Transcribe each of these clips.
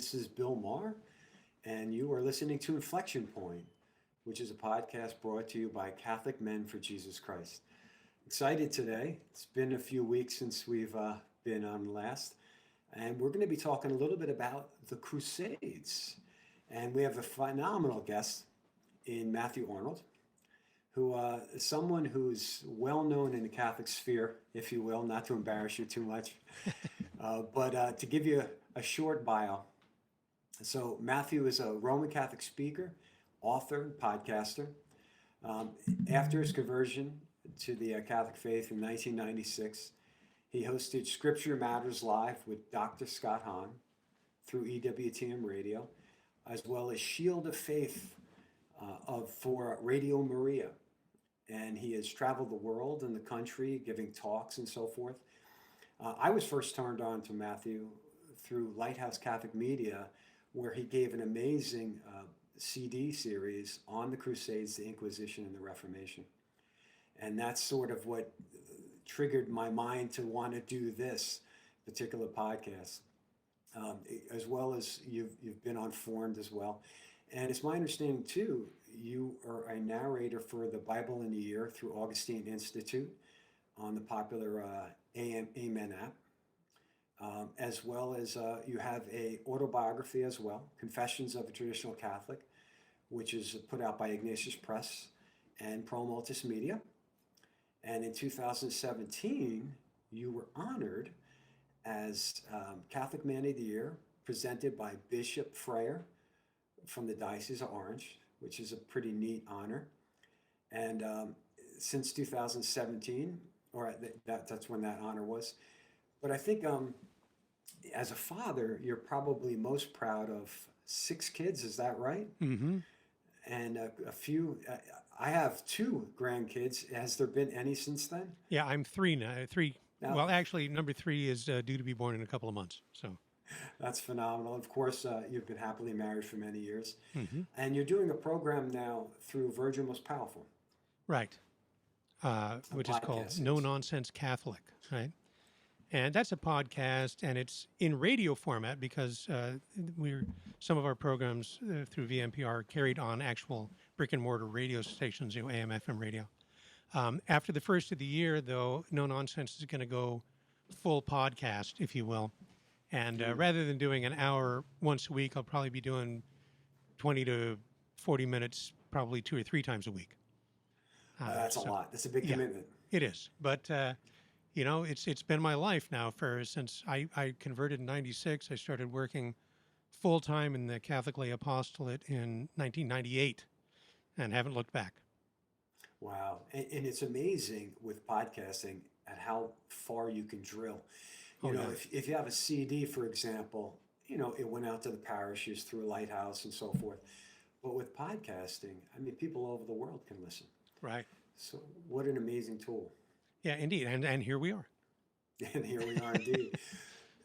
This is Bill Maher, and you are listening to Inflection Point, which is a podcast brought to you by Catholic Men for Jesus Christ. Excited today. It's been a few weeks since we've been on last, and we're going to be talking a little bit about the Crusades. And we have a phenomenal guest in Matthew Arnold, who is someone who's well known in the Catholic sphere, if you will, not to embarrass you too much, but to give you a short bio. So Matthew is a Roman Catholic speaker, author, podcaster. After his conversion to the Catholic faith in 1996, he hosted Scripture Matters Live with Dr. Scott Hahn through EWTN Radio, as well as Shield of Faith for Radio Maria. And he has traveled the world and the country giving talks and so forth. I was first turned on to Matthew through Lighthouse Catholic Media, where he gave an amazing CD series on the Crusades, the Inquisition, and the Reformation. And that's sort of what triggered my mind to want to do this particular podcast, as well as you've been on Formed as well. And it's my understanding, too, you are a narrator for the Bible in a Year through Augustine Institute on the popular Amen app, as well as you have a autobiography as well, Confessions of a Traditional Catholic, which is put out by Ignatius Press and Pro Multis Media. And in 2017, you were honored as Catholic Man of the Year, presented by Bishop Freyer from the Diocese of Orange, which is a pretty neat honor. And since 2017, or that's when that honor was. But I think as a father, you're probably most proud of 6 kids. Is that right? Mm-hmm. And a few. I have 2 grandkids. Has there been any since then? Yeah, I'm 3 now. 3. Now, Well, actually, number 3 is due to be born in a couple of months. So that's phenomenal. Of course, you've been happily married for many years. mm-hmm. And you're doing a program now through Virgin Most Powerful. Right, which is called podcast No is. Nonsense Catholic, right? And that's a podcast, and it's in radio format because some of our programs through VMPR are carried on actual brick and mortar radio stations, AM, FM radio. After the first of the year, though, No Nonsense is going to go full podcast, if you will. And rather than doing an hour once a week, I'll probably be doing 20 to 40 minutes, probably 2 or 3 times a week. That's a lot. That's a big commitment. It is. But, it's been my life now since I converted in 96. I started working full-time in the Catholic Lay Apostolate in 1998 and haven't looked back. Wow. And it's amazing with podcasting at how far you can drill. If you have a CD, for example, it went out to the parishes through Lighthouse and so forth. But with podcasting, I mean, people all over the world can listen. Right. So what an amazing tool. Yeah, indeed. And here we are. And here we are indeed.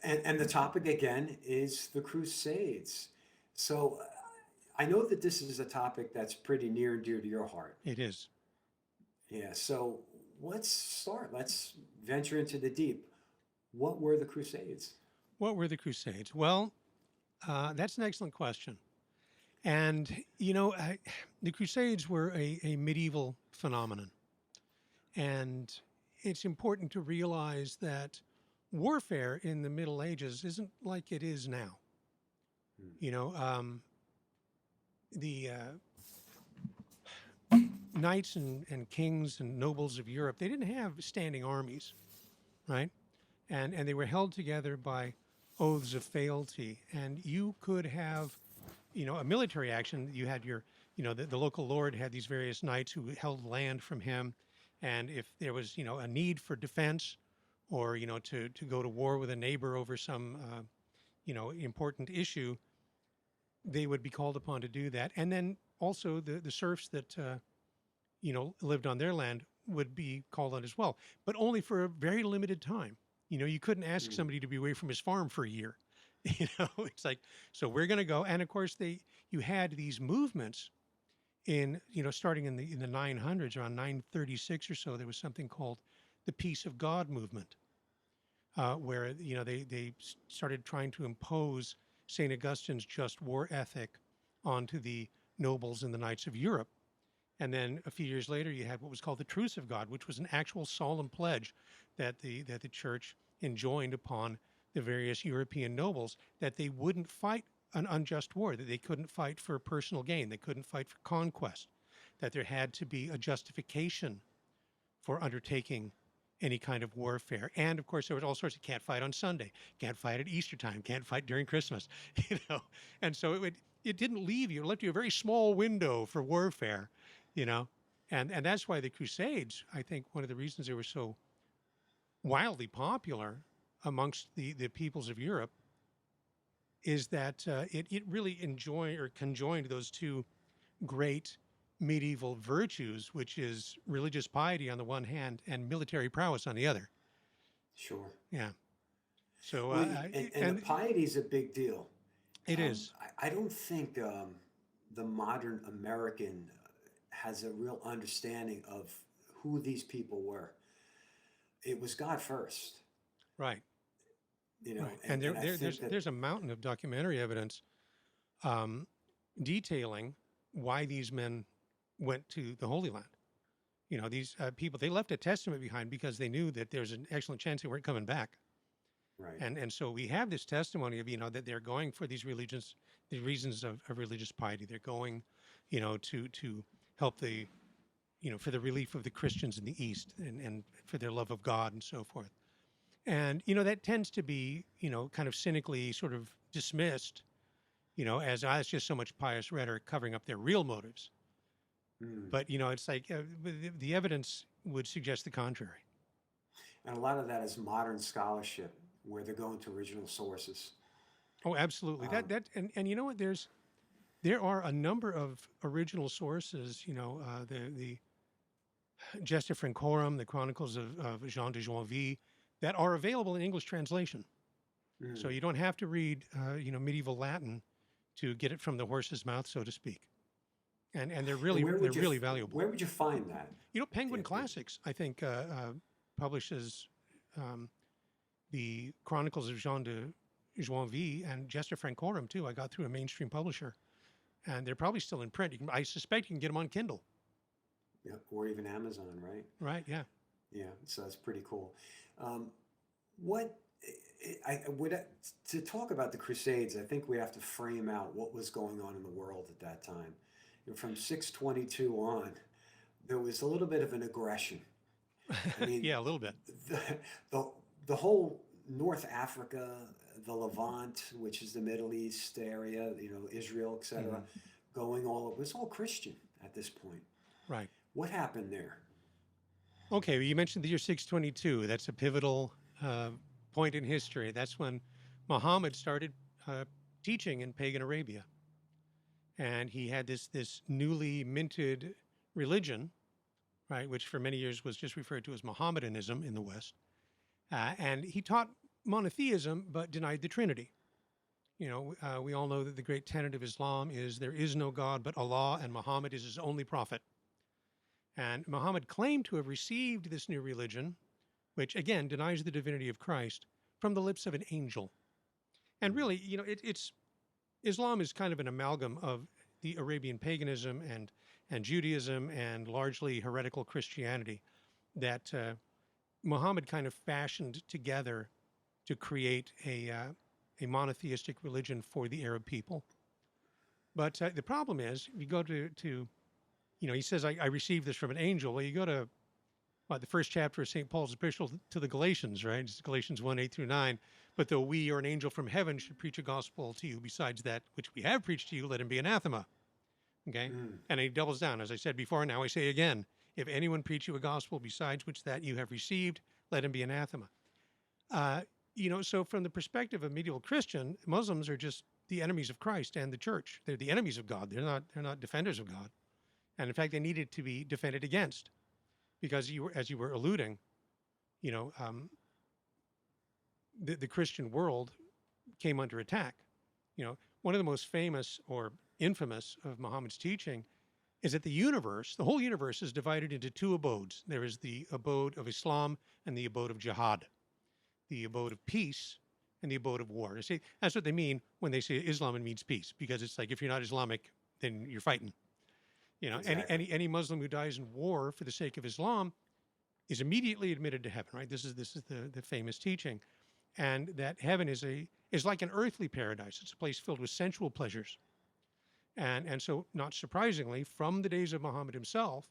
And the topic again is the Crusades. So I know that this is a topic that's pretty near and dear to your heart. It is. Yeah. So let's start. Let's venture into the deep. What were the Crusades? What were the Crusades? Well, that's an excellent question. And, the Crusades were a medieval phenomenon. And it's important to realize that warfare in the Middle Ages isn't like it is now. The knights and kings and nobles of Europe, they didn't have standing armies, right? And they were held together by oaths of fealty. And you could have, a military action. You had the local lord had these various knights who held land from him. And if there was, a need for defense or, to go to war with a neighbor over some, important issue, they would be called upon to do that. And then also the serfs that, lived on their land would be called on as well, but only for a very limited time. You couldn't ask somebody to be away from his farm for a year. It's like, so we're going to go. And of course, you had these movements starting in the 900s, around 936 or so, there was something called the Peace of God movement, where, they started trying to impose St. Augustine's just war ethic onto the nobles and the knights of Europe. And then a few years later, you had what was called the Truce of God, which was an actual solemn pledge that the church enjoined upon the various European nobles that they wouldn't fight an unjust war, that they couldn't fight for personal gain, they couldn't fight for conquest, that there had to be a justification for undertaking any kind of warfare. And of course, there was all sorts of can't fight on Sunday, can't fight at Easter time, can't fight during Christmas, you know. And so it didn't leave you, it left you a very small window for warfare, you know. And that's why the Crusades, I think one of the reasons they were so wildly popular amongst the peoples of Europe is that it really conjoined those two great medieval virtues, which is religious piety on the one hand and military prowess on the other. Sure. Yeah. So Well, and the piety is a big deal. it is. I don't think the modern American has a real understanding of who these people were. It was God first, Right. you know. Right. And I think that there's a mountain of documentary evidence detailing why these men went to the Holy Land. You know, these people, they left a testament behind because they knew that there's an excellent chance they weren't coming back. right. And so we have this testimony of, you know, that they're going for these reasons of religious piety. They're going, you know, to help the, you know, for the relief of the Christians in the East and for their love of God and so forth. And, you know, that tends to be, you know, kind of cynically sort of dismissed, you know, as it's just so much pious rhetoric covering up their real motives. Mm. But, you know, it's like the evidence would suggest the contrary. And a lot of that is modern scholarship, where they're going to original sources. Oh, absolutely. Um, And you know what? There are a number of original sources. You know, the Gesta Francorum, the Chronicles of Jean de Joinville, that are available in English translation. So mm. you don't have to read, you know, medieval Latin to get it from the horse's mouth, so to speak. And they're And really where they're would you really valuable. where would you find that? You know, Penguin If- if- Classics, I think, publishes the Chronicles of Jean de Joinville and Gesta Francorum too. I got through a mainstream publisher, and they're probably still in print. I suspect you can get them on Kindle. Yeah, or even Amazon, right? Right? Yeah. Yeah, so that's pretty cool. What I would to talk about the Crusades, I think we have to frame out what was going on in the world at that time. You know, from 622 on, there was a little bit of an aggression. I mean, Yeah, a little bit. the, the the whole North Africa, the Levant, which is the Middle East area, you know, Israel, etc., going all it was all Christian at this point. Right. What happened there? Okay, well, you mentioned the year 622. That's a pivotal point in history. That's when Muhammad started teaching in pagan Arabia. And he had this newly minted religion, right, which for many years was just referred to as Mohammedanism in the West. And he taught monotheism, but denied the Trinity. You know, we all know that the great tenet of Islam is there is no God but Allah, and Muhammad is his only prophet. And Muhammad claimed to have received this new religion, which again denies the divinity of Christ, from the lips of an angel. And really, you know, Islam is kind of an amalgam of the Arabian paganism and Judaism and largely heretical Christianity that Muhammad kind of fashioned together to create a monotheistic religion for the Arab people. But the problem is, if you go to you know, he says, I received this from an angel. Well, you go to the first chapter of St. Paul's epistle to the Galatians, right? It's Galatians 1, 8 through 9. But though we or an angel from heaven should preach a gospel to you besides that which we have preached to you, let him be anathema. Okay? And he doubles down. As I said before, now I say again, if anyone preach you a gospel besides which that you have received, let him be anathema. You know, so from the perspective of medieval Christian, Muslims are just the enemies of Christ and the church. They're the enemies of God. They're not defenders of God. And in fact, they needed to be defended against, because as you were alluding, you know, the Christian world came under attack. You know, one of the most famous or infamous of Muhammad's teaching is that the whole universe is divided into two abodes. There is the abode of Islam and the abode of jihad, the abode of peace and the abode of war. You see, that's what they mean when they say Islam, it means peace, because it's like if you're not Islamic, then you're fighting. Exactly. Any Muslim who dies in war for the sake of Islam is immediately admitted to heaven, right? This is the famous teaching, and that heaven is like an earthly paradise. It's a place filled with sensual pleasures, and so not surprisingly, from the days of Muhammad himself,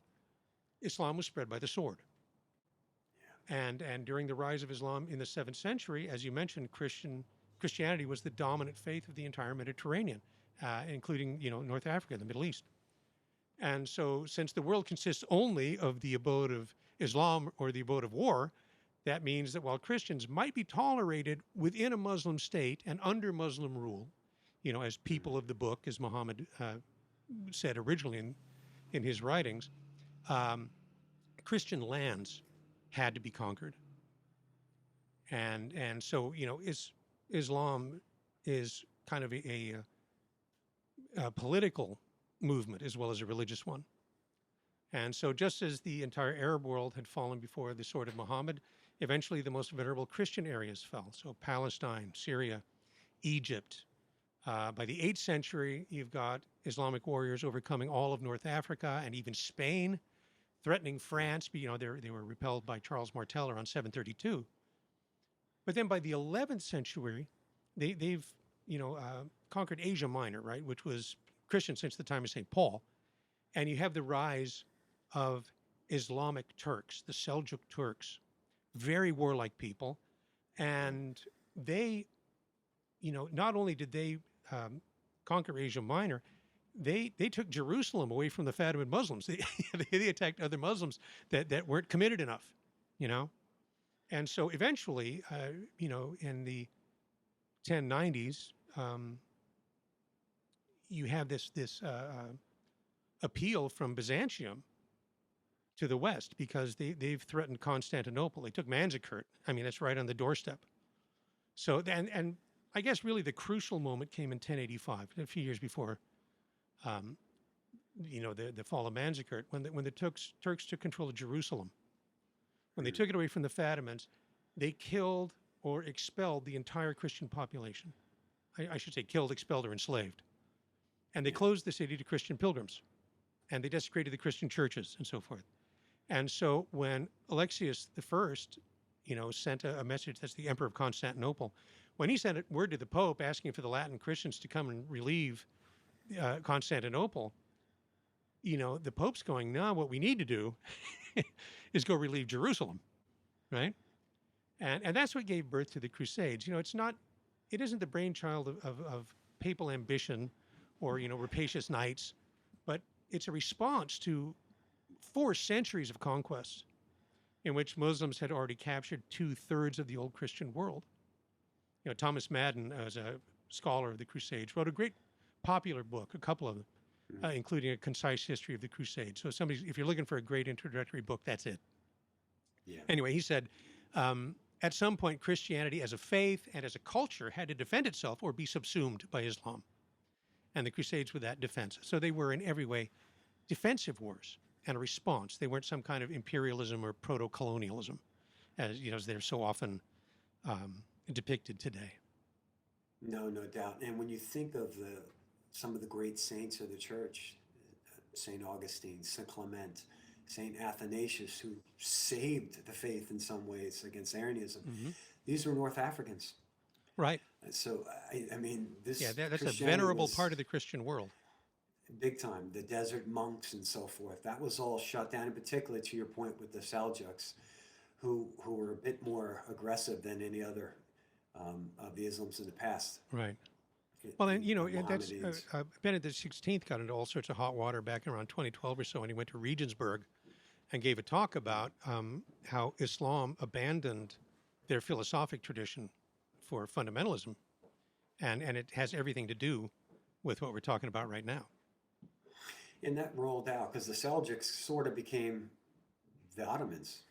Islam was spread by the sword. And during the rise of Islam in the 7th century, as you mentioned, Christianity was the dominant faith of the entire Mediterranean, including North Africa, the Middle East. And so, since the world consists only of the abode of Islam or the abode of war, that means that while Christians might be tolerated within a Muslim state and under Muslim rule, as people of the book, as Muhammad said originally in his writings, Christian lands had to be conquered. And so, Islam is kind of a political movement as well as a religious one. And so just as the entire Arab world had fallen before the sword of Muhammad, eventually the most venerable Christian areas fell. So Palestine, Syria, Egypt. By the 8th century, you've got Islamic warriors overcoming all of North Africa and even Spain, threatening France. But, they were repelled by Charles Martel around 732. But then by the 11th century, they've conquered Asia Minor, right, which was Christian since the time of St. Paul. And you have the rise of Islamic Turks, the Seljuk Turks, very warlike people. And they, not only did they conquer Asia Minor, they took Jerusalem away from the Fatimid Muslims. They attacked other Muslims that weren't committed enough, And so eventually, in the 1090s, you have this appeal from Byzantium to the West because they've threatened Constantinople. They took Manzikert. I mean, that's right on the doorstep. So, and I guess really the crucial moment came in 1085, a few years before, the fall of Manzikert, when the Turks took control of Jerusalem. When they took it away from the Fatimids, they killed or expelled the entire Christian population. I should say killed, expelled, or enslaved. And they closed the city to Christian pilgrims. And they desecrated the Christian churches and so forth. And so when Alexius I, sent a message, that's the Emperor of Constantinople, when he sent word to the Pope asking for the Latin Christians to come and relieve Constantinople, the Pope's going, no, what we need to do is go relieve Jerusalem, right? And that's what gave birth to the Crusades. It isn't the brainchild of papal ambition or, rapacious knights, but it's a response to 4 centuries of conquest in which Muslims had already captured 2/3 of the old Christian world. Thomas Madden, as a scholar of the Crusades, wrote a great popular book, a couple of them, including a concise history of the Crusades. So if you're looking for a great introductory book, that's it. Yeah. Anyway, he said, at some point, Christianity as a faith and as a culture had to defend itself or be subsumed by Islam. And the Crusades were that defense. So they were in every way defensive wars and a response. They weren't some kind of imperialism or proto-colonialism, as they're so often depicted today. No doubt. And when you think of some of the great saints of the church, St. Augustine, St. Clement, St. Athanasius, who saved the faith in some ways against Arianism, these were North Africans. Right. So, I mean, this... Yeah, that's a venerable part of the Christian world. Big time. The desert monks and so forth. That was all shut down, in particular, to your point, with the Seljuks, who were a bit more aggressive than any other of the Islams in the past. Right. Well, and, that's Benedict XVI got into all sorts of hot water back around 2012 or so, and he went to Regensburg and gave a talk about how Islam abandoned their philosophic tradition for fundamentalism, and it has everything to do with what we're talking about right now. And that rolled out because the Seljuks sort of became the Ottomans.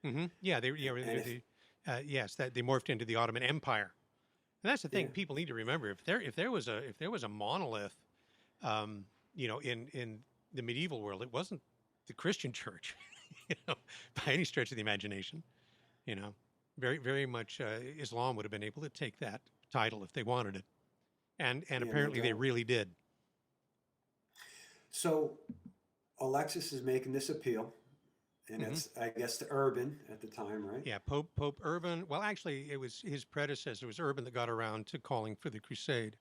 Mm-hmm. Yeah, they morphed into the Ottoman Empire. And that's the thing people need to remember. If there was a monolith, in the medieval world, it wasn't the Christian church, by any stretch of the imagination, Very, very much Islam would have been able to take that title if they wanted it. And Yeah, no apparently they doubt. really did. So Alexis is making this appeal, and Hmm. it's, I guess, to Urban at the time, right? Yeah, Pope Urban. Well, actually, it was his predecessor. It was Urban that got around to calling for the crusade.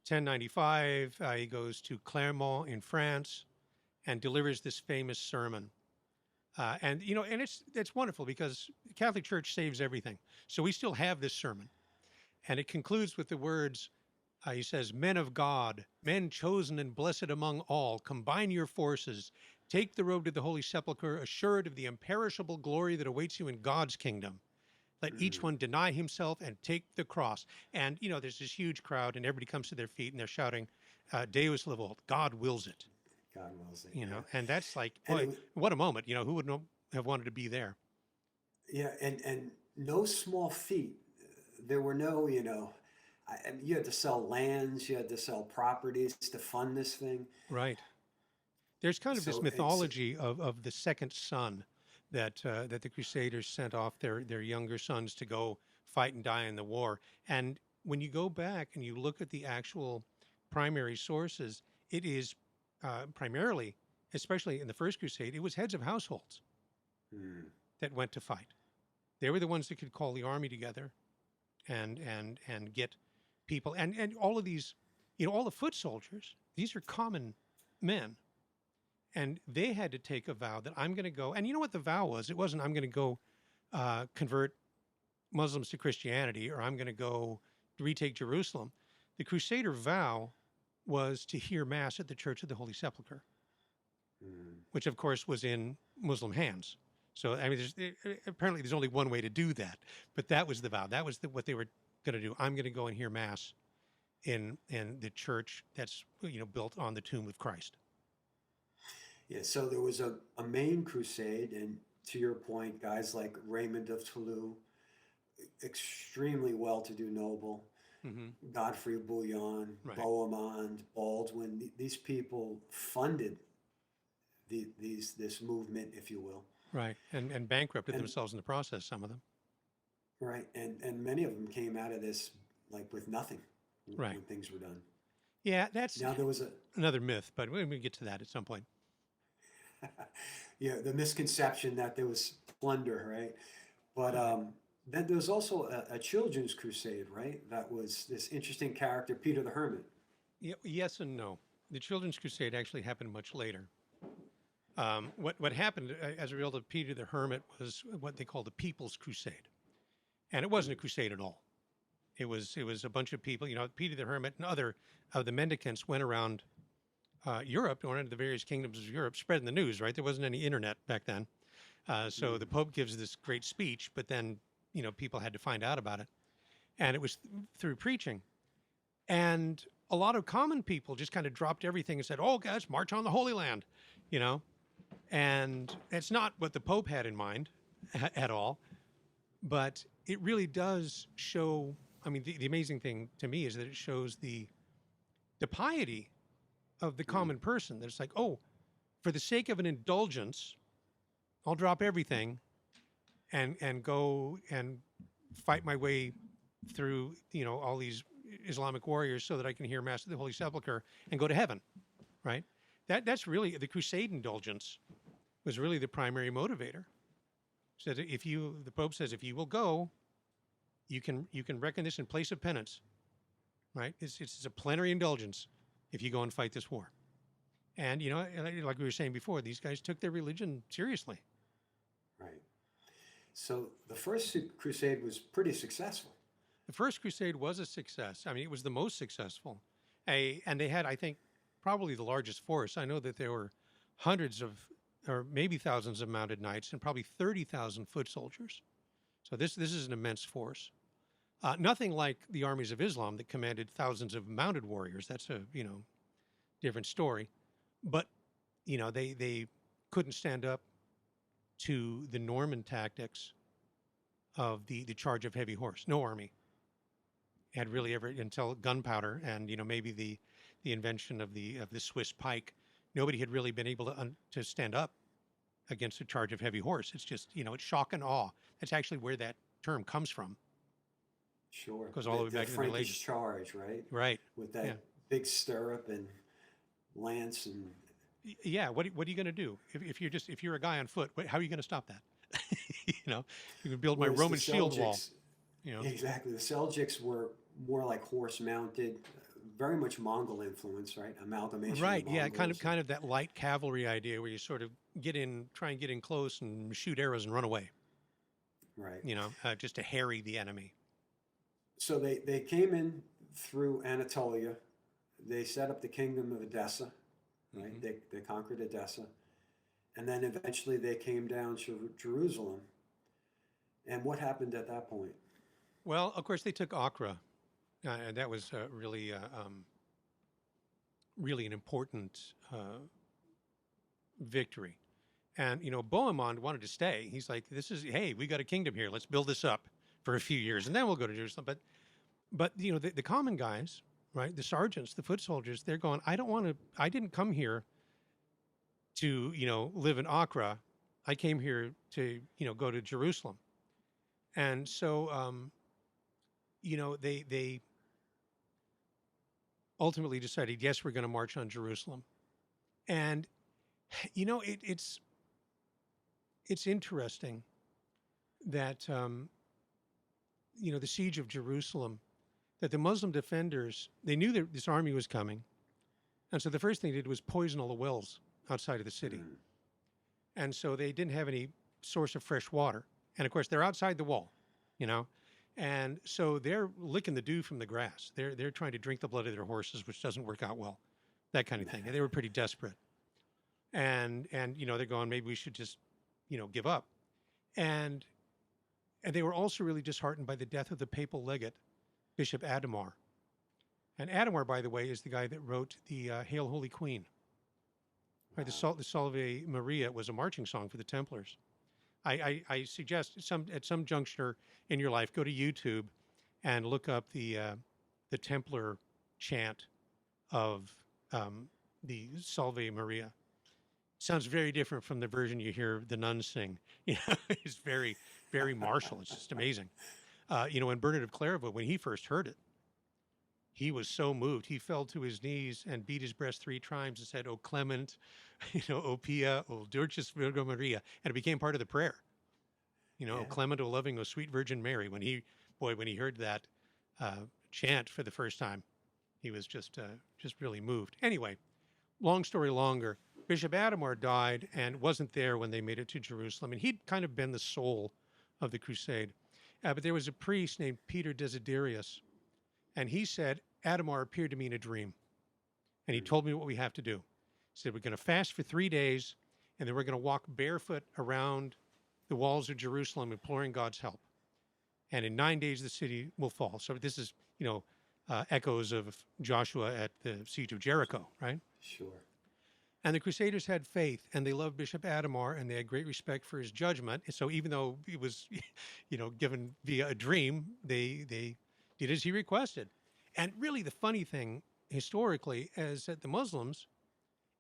1095, he goes to Clermont in France and delivers this famous sermon. And you know, and it's wonderful because the Catholic Church saves everything. So we still have this sermon, and it concludes with the words. He says, "Men of God, men chosen and blessed among all, combine your forces, take the road to the Holy Sepulchre, assured of the imperishable glory that awaits you in God's kingdom. Let each Mm, one deny himself and take the cross." And you know, there's this huge crowd, and everybody comes to their feet, and they're shouting, "Deus levolt, God wills it." God wills it. You Yeah. know, and that's like, And boy, what a moment. You know, who wouldn't have wanted to be there? yeah, and no small feat. There were no, you had to sell lands, you had to sell properties to fund this thing. Right. There's kind of this So it's mythology of the second son that the Crusaders sent off their younger sons to go fight and die in the war. And when you go back and you look at the actual primary sources, it is primarily, especially in the First Crusade, it was heads of households mm, that went to fight. They were the ones that could call the army together and get people and all of these, you know, all the foot soldiers. These are common men, and they had to take a vow that I'm going to go. And you know what the vow was? It wasn't I'm going to go convert Muslims to Christianity or I'm going to go retake Jerusalem. The Crusader vow was to hear mass at the Church of the Holy Sepulchre, mm. which of course was in Muslim hands. So I mean, apparently there's only one way to do that, but that was the vow. That was what they were going to do. I'm going to go and hear mass in the church that's built on the tomb of Christ. Yeah, so there was a main crusade, and to your point, guys like Raymond of Toulouse, extremely well-to-do noble, Hmm. Godfrey of Bouillon, Right, Bohemond, Baldwin, these people funded this movement, if you will. right, and bankrupted And themselves in the process. Some of them. right, and many of them came out of this like with nothing Right. when things were done. Yeah, that's Now there was a another myth, but we get to that at some point. yeah, the misconception that there was plunder, right? But Right. then there was also a children's crusade, right? That was this interesting character, Peter the Hermit. Yes and no. The Children's Crusade actually happened much later. What happened as a result of Peter the Hermit was what they call the People's Crusade, and it wasn't a crusade at all. It was a bunch of people. You know, Peter the Hermit and other of the mendicants went around Europe, went into the various kingdoms of Europe, spreading the news. Right, there wasn't any internet back then, so the Pope gives this great speech, but then people had to find out about it, and it was through preaching. And a lot of common people just kind of dropped everything and said, "Oh, guys, march on the Holy Land," you know. And it's not what the Pope had in mind at all, but it really does show. I mean, the amazing thing to me is that it shows the piety of the Mm, common person. That it's like, oh, for the sake of an indulgence, I'll drop everything and go and fight my way through all these Islamic warriors so that I can hear mass at the Holy Sepulchre and go to heaven. Right? That's really the Crusade indulgence was really the primary motivator. Said the Pope says, if you will go, you can reckon this in place of penance. Right? It's a plenary indulgence if you go and fight this war. And like we were saying before, these guys took their religion seriously. right. So the first crusade was pretty successful. The First Crusade was a success. I mean, it was the most successful. And they had, I think, probably the largest force. I know that there were hundreds of, or maybe thousands of mounted knights and probably 30,000 foot soldiers. So this is an immense force. Nothing like the armies of Islam that commanded thousands of mounted warriors. That's a different story. But they couldn't stand up to the Norman tactics of the charge of heavy horse. No army had really ever, until gunpowder and maybe the invention of the Swiss pike. Nobody had really been able to stand up against a charge of heavy horse. It's just it's shock and awe. That's actually where that term comes from. Sure. Goes all the way back to the Middle Frankish Ages. charge, right? Right. With that Yeah. big stirrup and lance and Yeah. What are you going to do if you're a guy on foot? How are you going to stop that? You can build my whereas the Roman shield wall. Seljuks, You know. exactly, the Seljuks were more like horse mounted, very much Mongol influence, right? Amalgamation Right. of Yeah. Mongols. Kind of that light cavalry idea where you sort of try and get in close and shoot arrows and run away. Right. Just to harry the enemy. So they came in through Anatolia. They set up the kingdom of Edessa, right? Mm-hmm. They conquered Edessa. And then eventually they came down to Jerusalem. And what happened at that point? Well, of course, they took Acre, and that was really an important victory. And Bohemond wanted to stay. He's like, hey, we got a kingdom here. Let's build this up for a few years, and then we'll go to Jerusalem. But the common guys, right, the sergeants, the foot soldiers, they're going, I didn't come here to live in Acre. I came here to go to Jerusalem. And so they ultimately decided, yes, we're going to march on Jerusalem. And it's interesting that the siege of Jerusalem, that the Muslim defenders, they knew that this army was coming, and so the first thing they did was poison all the wells outside of the city. And so they didn't have any source of fresh water. And of course, they're outside the wall, and so they're licking the dew from the grass. They're trying to drink the blood of their horses, which doesn't work out well, that kind of thing. And they were pretty desperate. And they're going, maybe we should just, give up. And they were also really disheartened by the death of the papal legate, Bishop Adhemar. And Adhemar, by the way, is the guy that wrote the Hail Holy Queen. Right, the Salve Maria was a marching song for the Templars. I suggest at some juncture in your life, go to YouTube and look up the Templar chant of the Salve Maria. Sounds very different from the version you hear the nuns sing. It's very, very martial. It's just amazing. When Bernard of Clairvaux, when he first heard it, he was so moved. He fell to his knees and beat his breast 3 times and said, "O Clement, O Pia, O Dulcis Virgo Maria," and it became part of the prayer. O Clement, O loving, O sweet Virgin Mary. When he heard that chant for the first time, he was just really moved. Anyway, long story longer, Bishop Adhemar died and wasn't there when they made it to Jerusalem, and he'd kind of been the soul of the crusade. But there was a priest named Peter Desiderius, and he said, Adhemar appeared to me in a dream, and he told me what we have to do. He said, we're going to fast for 3 days, and then we're going to walk barefoot around the walls of Jerusalem, imploring God's help. And in 9 days, the city will fall. So this is, echoes of Joshua at the siege of Jericho, right? Sure. And the Crusaders had faith, and they loved Bishop Adhemar, and they had great respect for his judgment. And so even though it was, given via a dream, they did as he requested. And really the funny thing historically is that the Muslims,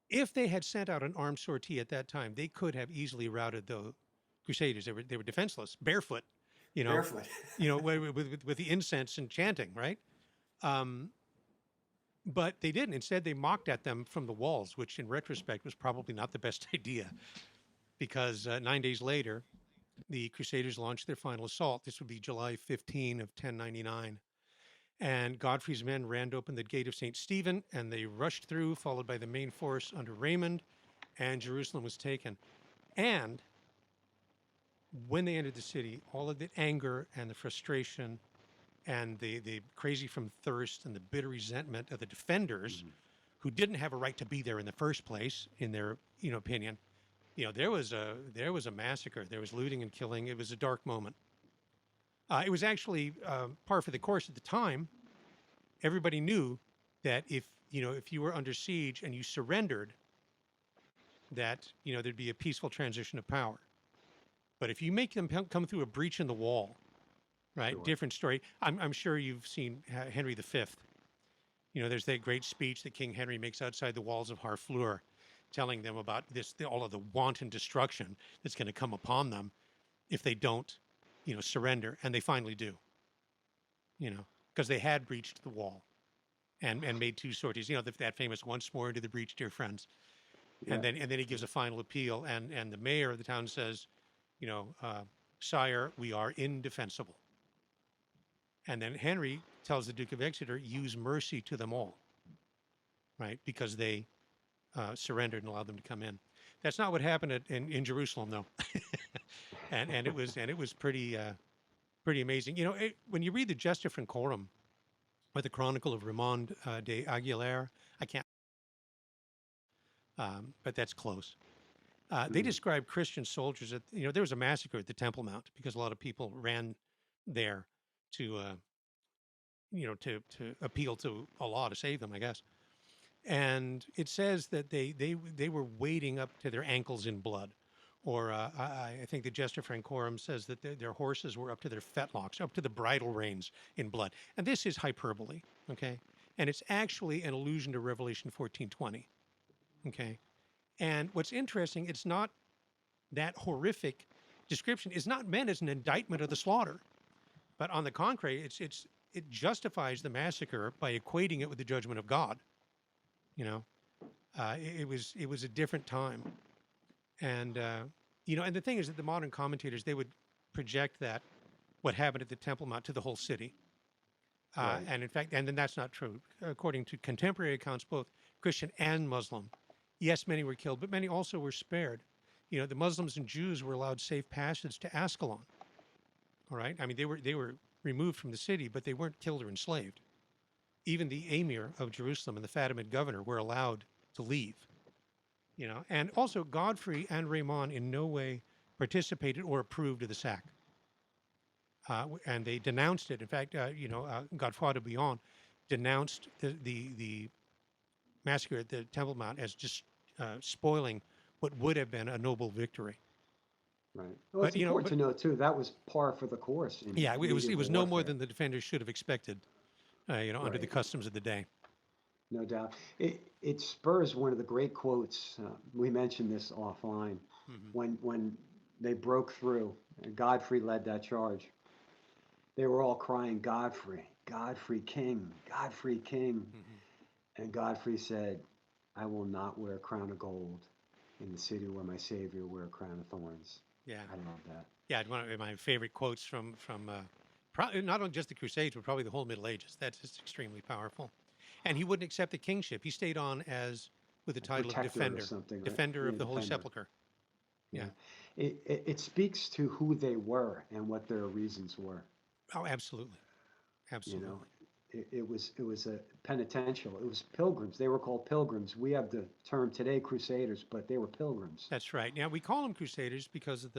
if they had sent out an armed sortie at that time, they could have easily routed the Crusaders. They were defenseless, barefoot, Barefoot. with the incense and chanting, right? But they didn't. Instead, they mocked at them from the walls, which in retrospect was probably not the best idea, because 9 days later, the Crusaders launched their final assault. This would be July 15 of 1099. And Godfrey's men ran open the gate of St. Stephen, and they rushed through, followed by the main force under Raymond, and Jerusalem was taken. And when they entered the city, all of the anger and the frustration and the crazy from thirst and the bitter resentment of the defenders who didn't have a right to be there in the first place, in their opinion, there was a massacre. There was looting and killing. It was a dark moment. It was actually par for the course at the time. Everybody knew that if you were under siege and you surrendered, that there'd be a peaceful transition of power. But if you make them come through a breach in the wall, right? Sure. Different story. I'm sure you've seen Henry V. There's that great speech that King Henry makes outside the walls of Harfleur, telling them about all of the wanton destruction that's going to come upon them if they don't surrender, and they finally do. Because they had breached the wall, and made two sorties. That famous "Once more into the breach, dear friends," and Yeah. then he gives a final appeal, and the mayor of the town says, "Sire, we are indefensible." And then Henry tells the Duke of Exeter, "Use mercy to them all," right? Because they surrendered and allowed them to come in. That's not what happened in Jerusalem, though. and it was pretty amazing. When you read the Gesta Francorum, or the Chronicle of Raymond de Aguilera, I can't, but that's close. They describe Christian soldiers there was a massacre at the Temple Mount because a lot of people ran there to to appeal to Allah to save them, I guess. And it says that they were wading up to their ankles in blood. Or I think the Gesta Francorum says that their horses were up to their fetlocks, up to the bridle reins in blood. And this is hyperbole, okay? And it's actually an allusion to Revelation 14:20, okay? And what's interesting, it's not that horrific description. It's not meant as an indictment of the slaughter. But on the contrary, it justifies the massacre by equating it with the judgment of God. It was a different time. And, and the thing is that the modern commentators, they would project that what happened at the Temple Mount to the whole city. Right. And in fact, and then that's not true. According to contemporary accounts, both Christian and Muslim, yes, many were killed, but many also were spared. The Muslims and Jews were allowed safe passage to Ascalon. All right. I mean, they were removed from the city, but they weren't killed or enslaved. Even the emir of Jerusalem and the Fatimid governor were allowed to leave. And also Godfrey and Raymond in no way participated or approved of the sack. And they denounced it. In fact, Godefroy de Bouillon denounced the massacre at the Temple Mount as just spoiling what would have been a noble victory. Right. Well, it's important to note too that was par for the course. It was no more than the defenders should have expected, under the customs of the day. No doubt. It spurs one of the great quotes. We mentioned this offline. When they broke through and Godfrey led that charge. They were all crying, "Godfrey, Godfrey King, Godfrey King." And Godfrey said, "I will not wear a crown of gold in the city where my Savior wear a crown of thorns." Yeah. I love that. Yeah, one of my favorite quotes from probably not only just the Crusades, but probably the whole Middle Ages. That's just extremely powerful. And he wouldn't accept the kingship. He stayed on with the title of defender, right? Defender of the Holy Sepulchre. Yeah. It speaks to who they were and what their reasons were. Oh, absolutely. Absolutely. It was a penitential. It was pilgrims. They were called pilgrims. We have the term today Crusaders, but they were pilgrims. That's right. Now we call them Crusaders because of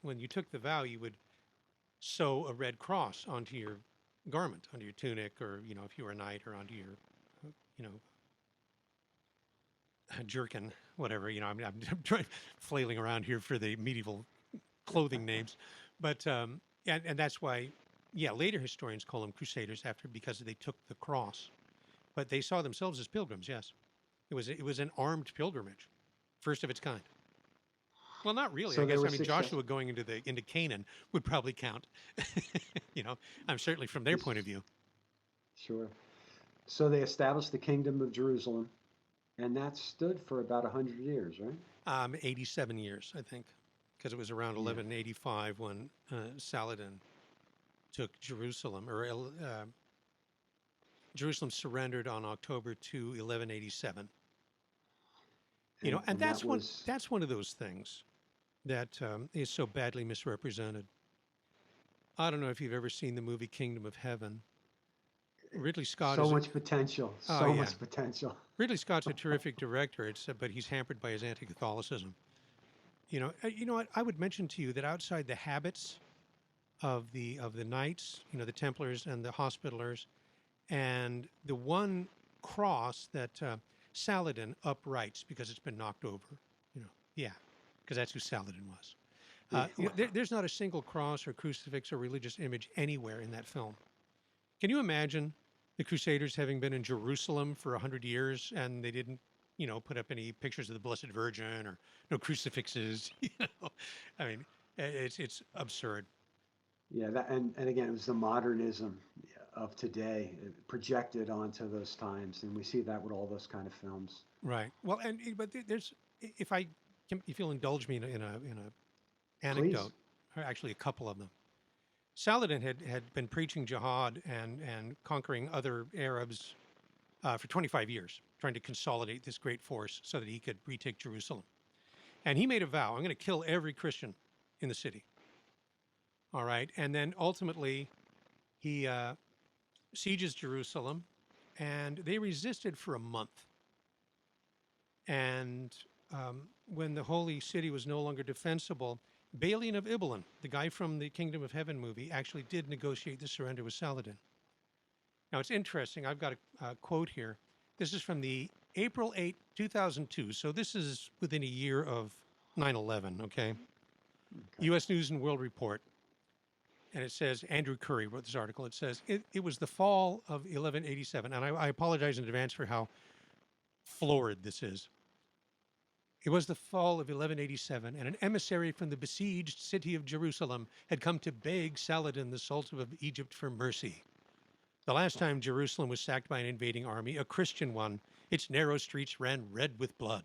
when you took the vow, you would sew a red cross onto your garment, onto your tunic, or if you were a knight, or onto your jerkin, whatever. I'm trying flailing around here for the medieval clothing names, but and that's why. Yeah, later historians call them Crusaders because they took the cross, but they saw themselves as pilgrims. Yes, it was an armed pilgrimage, first of its kind. Well, not really. So I guess Joshua going into Canaan would probably count. I'm certainly from their point of view. Sure. So they established the Kingdom of Jerusalem, and that stood for about 100 years, right? 87 years, I think, because it was around 1185 when Saladin took Jerusalem, or Jerusalem surrendered on October 2, 1187. And that's one of those things that is so badly misrepresented. I don't know if you've ever seen the movie Kingdom of Heaven. Ridley Scott so much potential. Ridley Scott's a terrific director, but he's hampered by his anti-Catholicism. You know what? I would mention to you that outside the habits of the Knights, the Templars and the Hospitallers, and the one cross that Saladin uprights because it's been knocked over, because that's who Saladin was. There's not a single cross or crucifix or religious image anywhere in that film. Can you imagine the Crusaders having been in Jerusalem for 100 years and they didn't, put up any pictures of the Blessed Virgin or no crucifixes? I mean, it's absurd. Yeah, and again, it was the modernism of today projected onto those times, and we see that with all those kind of films. Right. Well, but there's, if I can, if you'll indulge me in a Please. anecdote, or actually a couple of them. Saladin had been preaching jihad and conquering other Arabs for 25 years, trying to consolidate this great force so that he could retake Jerusalem. And he made a vow: I'm going to kill every Christian in the city. All right. And then ultimately, he sieges Jerusalem, and they resisted for a month. And when the holy city was no longer defensible, Balian of Ibelin, the guy from the Kingdom of Heaven movie, actually did negotiate the surrender with Saladin. Now, it's interesting. I've got a quote here. This is from the April 8, 2002. So this is within a year of 9/11, okay? U.S. News and World Report. And it says, Andrew Curry wrote this article. It says, it was the fall of 1187. And I apologize in advance for how florid this is. It was the fall of 1187, and an emissary from the besieged city of Jerusalem had come to beg Saladin, the Sultan of Egypt, for mercy. The last time Jerusalem was sacked by an invading army, a Christian one, its narrow streets ran red with blood.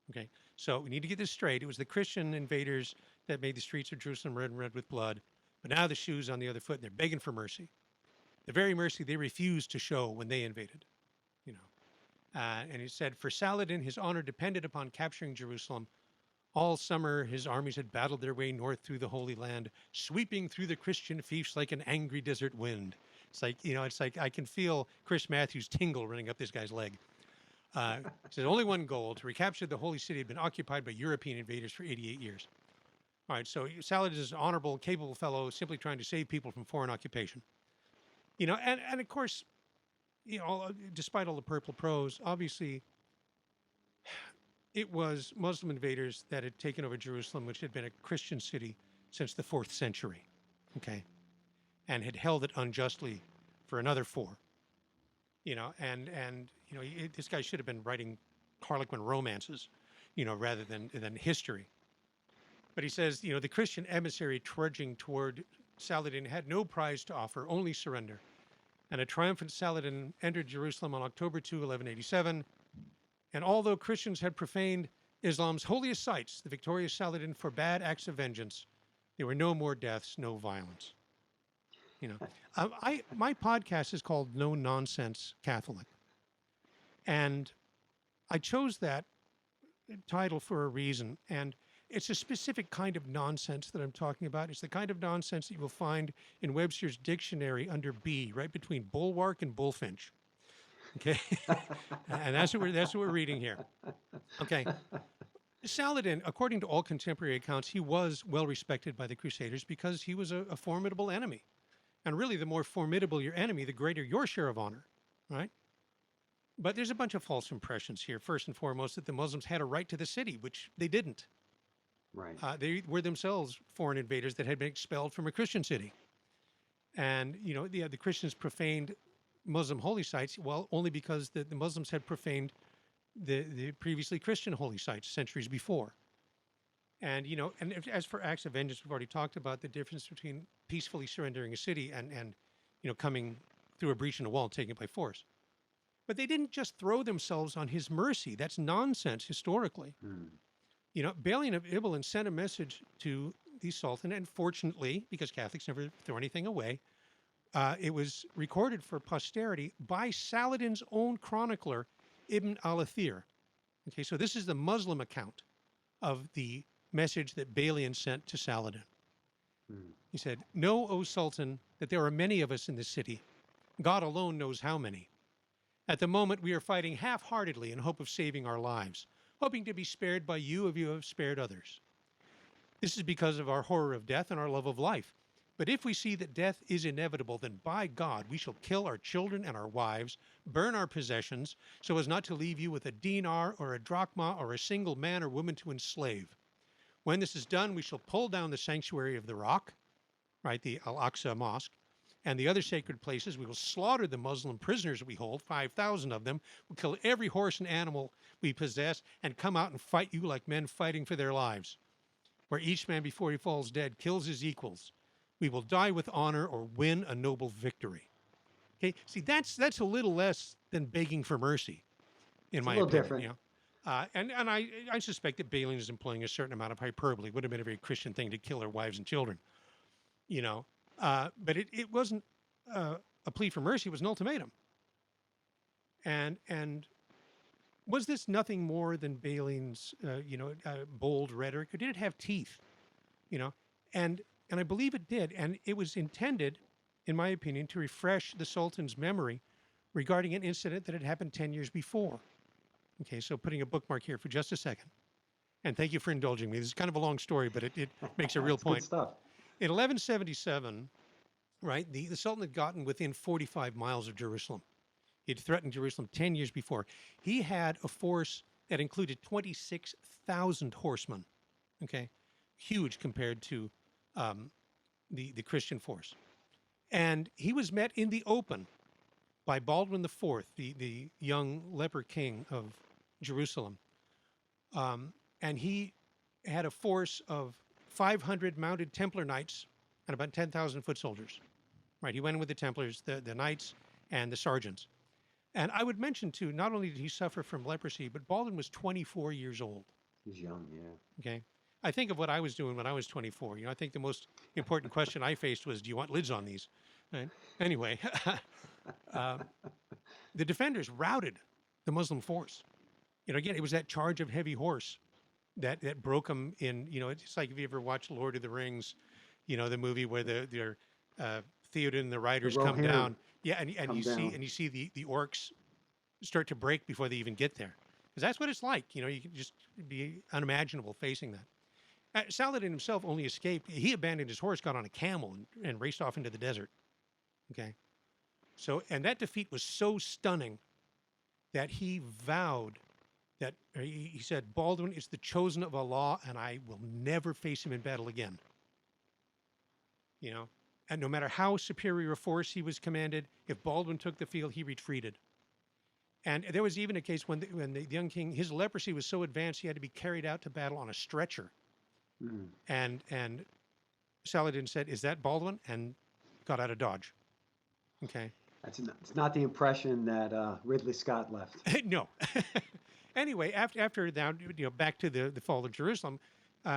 Okay, so we need to get this straight. It was the Christian invaders that made the streets of Jerusalem red with blood. But now the shoe's on the other foot, and they're begging for mercy. The very mercy they refused to show when they invaded, you know. And he said, for Saladin, his honor depended upon capturing Jerusalem. All summer, his armies had battled their way north through the Holy Land, sweeping through the Christian fiefs like an angry desert wind. It's like, it's like I can feel Chris Matthews' tingle running up this guy's leg. He says, only one goal: to recapture the holy city had been occupied by European invaders for 88 years. All right, so Saladin is an honorable, capable fellow, simply trying to save people from foreign occupation. And of course, despite all the purple prose, obviously, it was Muslim invaders that had taken over Jerusalem, which had been a Christian city since the 4th century, okay, and had held it unjustly for another 4. This guy should have been writing Harlequin romances, rather than history. But he says, the Christian emissary trudging toward Saladin had no prize to offer, only surrender. And a triumphant Saladin entered Jerusalem on October 2, 1187. And although Christians had profaned Islam's holiest sites, the victorious Saladin forbade acts of vengeance. There were no more deaths, no violence. My podcast is called No Nonsense Catholic. And I chose that title for a reason. And it's a specific kind of nonsense that I'm talking about. It's the kind of nonsense that you will find in Webster's dictionary under B, right between bulwark and bullfinch. Okay, and that's what we're reading here. Okay, Saladin, according to all contemporary accounts, he was well respected by the Crusaders because he was a formidable enemy, and really, the more formidable your enemy, the greater your share of honor, right? But there's a bunch of false impressions here. First and foremost, that the Muslims had a right to the city, which they didn't. Right. They were themselves foreign invaders that had been expelled from a Christian city. And, the Christians profaned Muslim holy sites, well, only because the Muslims had profaned the previously Christian holy sites centuries before. And, as for acts of vengeance, we've already talked about the difference between peacefully surrendering a city and coming through a breach in a wall and taking it by force. But they didn't just throw themselves on his mercy. That's nonsense historically. Balian of Ibelin sent a message to the Sultan, and fortunately, because Catholics never throw anything away, it was recorded for posterity by Saladin's own chronicler, Ibn al-Athir. Okay, so this is the Muslim account of the message that Balian sent to Saladin. He said, know, O Sultan, that there are many of us in this city. God alone knows how many. At the moment, we are fighting half-heartedly in hope of saving our lives, hoping to be spared by you if you have spared others. This is because of our horror of death and our love of life. But if we see that death is inevitable, then by God, we shall kill our children and our wives, burn our possessions, so as not to leave you with a dinar or a drachma or a single man or woman to enslave. When this is done, we shall pull down the sanctuary of the rock, right, the Al-Aqsa Mosque, and the other sacred places. We will slaughter the Muslim prisoners we hold, 5,000 of them. We'll kill every horse and animal we possess and come out and fight you like men fighting for their lives, where each man before he falls dead kills his equals. We will die with honor or win a noble victory. Okay, see, that's a little less than begging for mercy, in It's a my little opinion. different. You know, and I suspect that Balen is employing a certain amount of hyperbole. It would have been a very Christian thing to kill their wives and children, you know. But it wasn't a plea for mercy; it was an ultimatum. And was this nothing more than Balin's bold rhetoric, or did it have teeth? You know, and I believe it did, and it was intended, in my opinion, to refresh the Sultan's memory regarding an incident that had happened 10 years before. Okay, so putting a bookmark here for just a second. And thank you for indulging me. This is kind of a long story, but it makes a real It's point. good stuff. In 1177, right, the Sultan had gotten within 45 miles of Jerusalem. He had threatened Jerusalem 10 years before. He had a force that included 26,000 horsemen, okay, huge compared to the Christian force. And he was met in the open by Baldwin IV, the young leper king of Jerusalem. And he had a force of 500 mounted Templar knights and about 10,000 foot soldiers. Right, he went in with the Templars, the knights, and the sergeants. And I would mention, too, not only did he suffer from leprosy, but Baldwin was 24 years old. He's young, yeah. Okay. I think of what I was doing when I was 24. You know, I think the most important question I faced was, do you want lids on these? Right? Anyway, the defenders routed the Muslim force. You know, again, it was that charge of heavy horse that broke them in. You know, it's like if you ever watched Lord of the Rings, you know, the movie where the Theoden and the riders come down. Yeah, and you see the orcs start to break before they even get there. Because that's what it's like. You know, you can just be unimaginable facing that. Saladin himself only escaped. He abandoned his horse, got on a camel, and raced off into the desert. Okay. So, and that defeat was so stunning that he vowed that, he said, Baldwin is the chosen of Allah, and I will never face him in battle again. You know, and no matter how superior a force he was commanded, if Baldwin took the field, he retreated. And there was even a case when the young king, his leprosy was so advanced, he had to be carried out to battle on a stretcher. Mm. And Saladin said, "Is that Baldwin?" and got out of Dodge. Okay. It's not the impression that Ridley Scott left. No. Anyway, after now, you know, back to the fall of Jerusalem,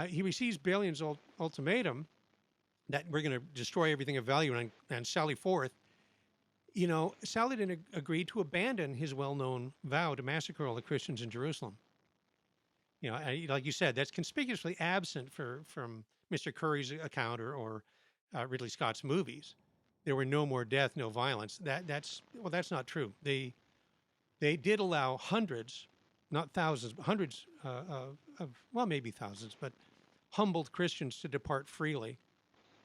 he receives Balin's ultimatum that we're going to destroy everything of value and sally forth. You know, Saladin agreed to abandon his well-known vow to massacre all the Christians in Jerusalem. You know, like you said, that's conspicuously absent from Mr. Curry's account or Ridley Scott's movies. There were no more death, no violence. That's not true. They did allow hundreds, not thousands, but hundreds of maybe thousands, but humbled Christians to depart freely.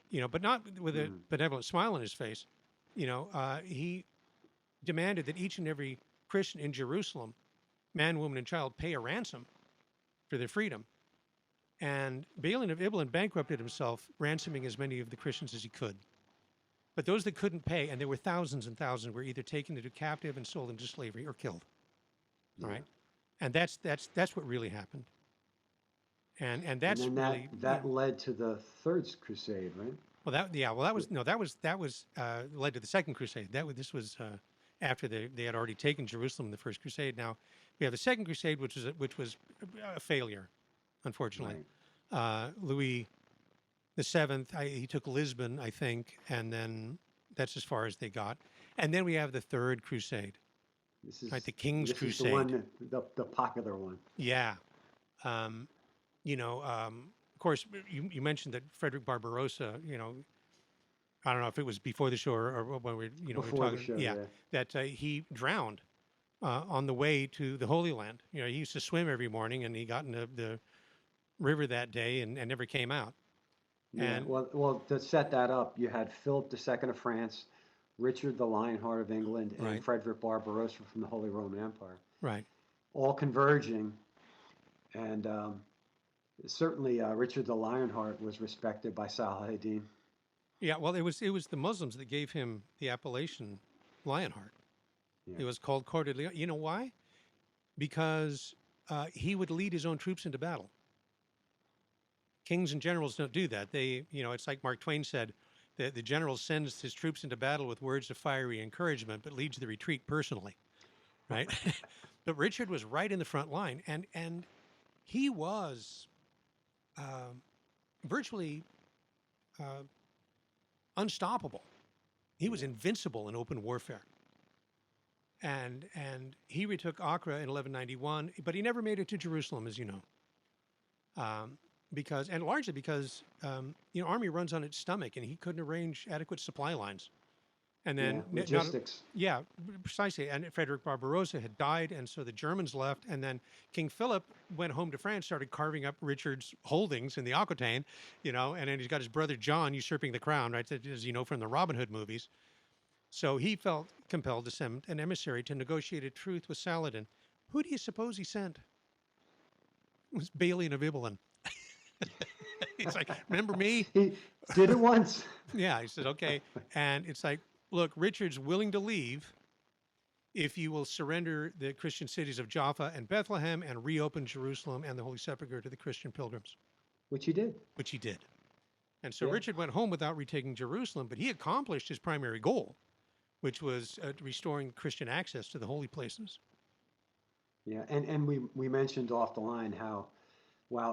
You know, but not with a benevolent smile on his face. You know, he demanded that each and every Christian in Jerusalem, man, woman, and child, pay a ransom for their freedom. And Balen of Ibelin bankrupted himself, ransoming as many of the Christians as he could. But those that couldn't pay, and there were thousands and thousands, were either taken into captive and sold into slavery or killed. All right, and that's what really happened. And that's and really that led to the Third Crusade, right? Well, that was led to the Second Crusade. This was after they had already taken Jerusalem in the First Crusade. Now we have the Second Crusade, which was a failure, unfortunately. Right. Louis VII, he took Lisbon, I think, and then that's as far as they got. And then we have the Third Crusade, right? The King's Crusade. This is the popular one. Yeah. You know, of course, you mentioned that Frederick Barbarossa, you know, I don't know if it was before the show or when we were talking. The show, that he drowned on the way to the Holy Land. You know, he used to swim every morning, and he got in the river that day and never came out. Yeah, and well, to set that up, you had Philip II of France, Richard the Lionheart of England, and right. Frederick Barbarossa from the Holy Roman Empire. Right. All converging, and certainly Richard the Lionheart was respected by Saladin. Yeah, well, it was the Muslims that gave him the appellation Lionheart. Yeah. It was called Coeur de Lion. You know why? Because he would lead his own troops into battle. Kings and generals don't do that. They, you know, it's like Mark Twain said, The general sends his troops into battle with words of fiery encouragement, but leads the retreat personally, right? But Richard was right in the front line, and he was virtually unstoppable. He was invincible in open warfare. And he retook Acre in 1191, but he never made it to Jerusalem, as you know, largely because army runs on its stomach, and he couldn't arrange adequate supply lines. And then logistics. Precisely. And Frederick Barbarossa had died, and so the Germans left. And then King Philip went home to France, started carving up Richard's holdings in the Aquitaine, and then he's got his brother John usurping the crown, right? As you know from the Robin Hood movies. So he felt compelled to send an emissary to negotiate a truce with Saladin. Who do you suppose he sent? It was Balian of Ibelin. He's like, remember me? He did it once. Yeah, he said, okay. And it's like, look, Richard's willing to leave if you will surrender the Christian cities of Jaffa and Bethlehem and reopen Jerusalem and the Holy Sepulchre to the Christian pilgrims. Which he did. And so Richard went home without retaking Jerusalem, but he accomplished his primary goal, which was restoring Christian access to the holy places. Yeah, and we mentioned off the line how,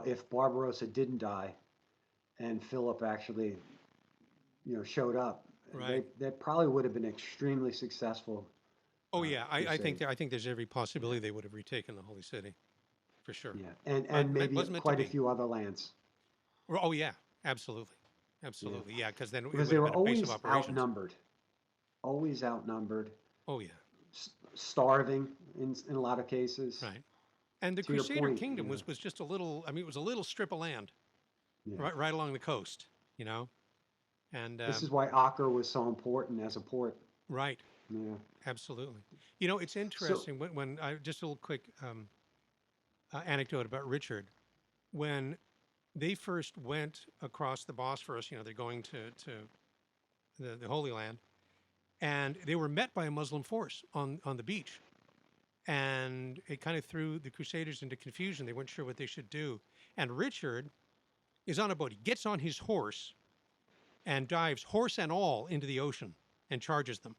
if Barbarossa didn't die and Philip actually, showed up, right, they probably would have been extremely successful. Oh yeah, I think there's every possibility they would have retaken the holy city, for sure. Yeah, and maybe quite a few other lands. Oh yeah, absolutely, yeah, because then because they were always outnumbered. Always outnumbered. Oh yeah. Starving in a lot of cases. Right. And the Crusader kingdom was just a little, it was a little strip of land right along the coast, And this is why Acre was so important as a port. Right. Yeah. Absolutely. It's interesting when I just a little quick anecdote about Richard. When they first went across the Bosphorus, they're going to the Holy Land. And they were met by a Muslim force on the beach. And it kind of threw the Crusaders into confusion. They weren't sure what they should do. And Richard is on a boat. He gets on his horse and dives, horse and all, into the ocean and charges them.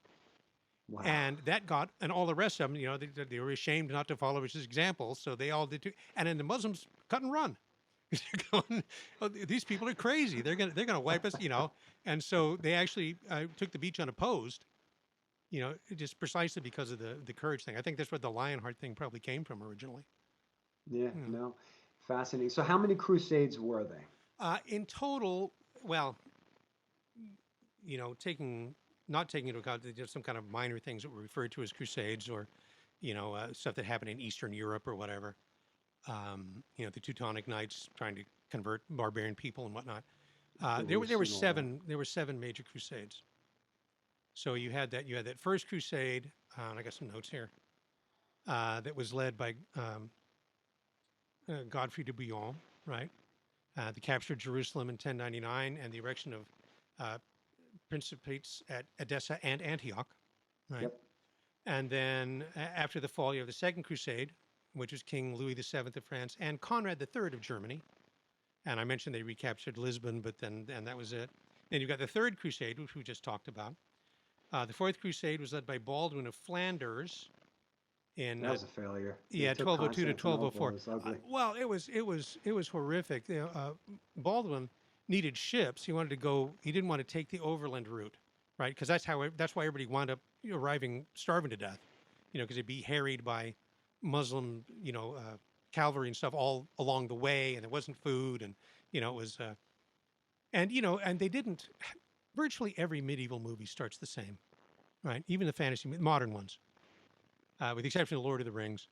Wow. And that and all the rest of them, they were ashamed not to follow his example, so they all did too. And then the Muslims cut and run. They're going, oh, these people are crazy. They're gonna wipe us, And so they actually took the beach unopposed. Just precisely because of the courage thing. I think that's where the Lionheart thing probably came from originally. Yeah, no, fascinating. So how many Crusades were they? In total, well, not taking into account just some kind of minor things that were referred to as Crusades or, stuff that happened in Eastern Europe or whatever. The Teutonic Knights trying to convert barbarian people and whatnot. There were seven major Crusades. So you had that first crusade, and I got some notes here, that was led by Godfrey de Bouillon, right? The capture of Jerusalem in 1099 and the erection of principates at Edessa and Antioch, right? Yep. And then after the fall, you have the Second Crusade, which was King Louis VII of France and Conrad III of Germany. And I mentioned they recaptured Lisbon, but then that was it. Then you've got the Third Crusade, which we just talked about. The Fourth Crusade was led by Baldwin of Flanders. That was a failure. Yeah, 1202 to 1204. Well, it was horrific. Baldwin needed ships. He wanted to go. He didn't want to take the overland route, right? Because that's why everybody wound up arriving starving to death. Because they'd be harried by Muslim, cavalry and stuff all along the way, and there wasn't food, and it was, and they didn't. Virtually every medieval movie starts the same, right? Even the fantasy, modern ones, with the exception of Lord of the Rings.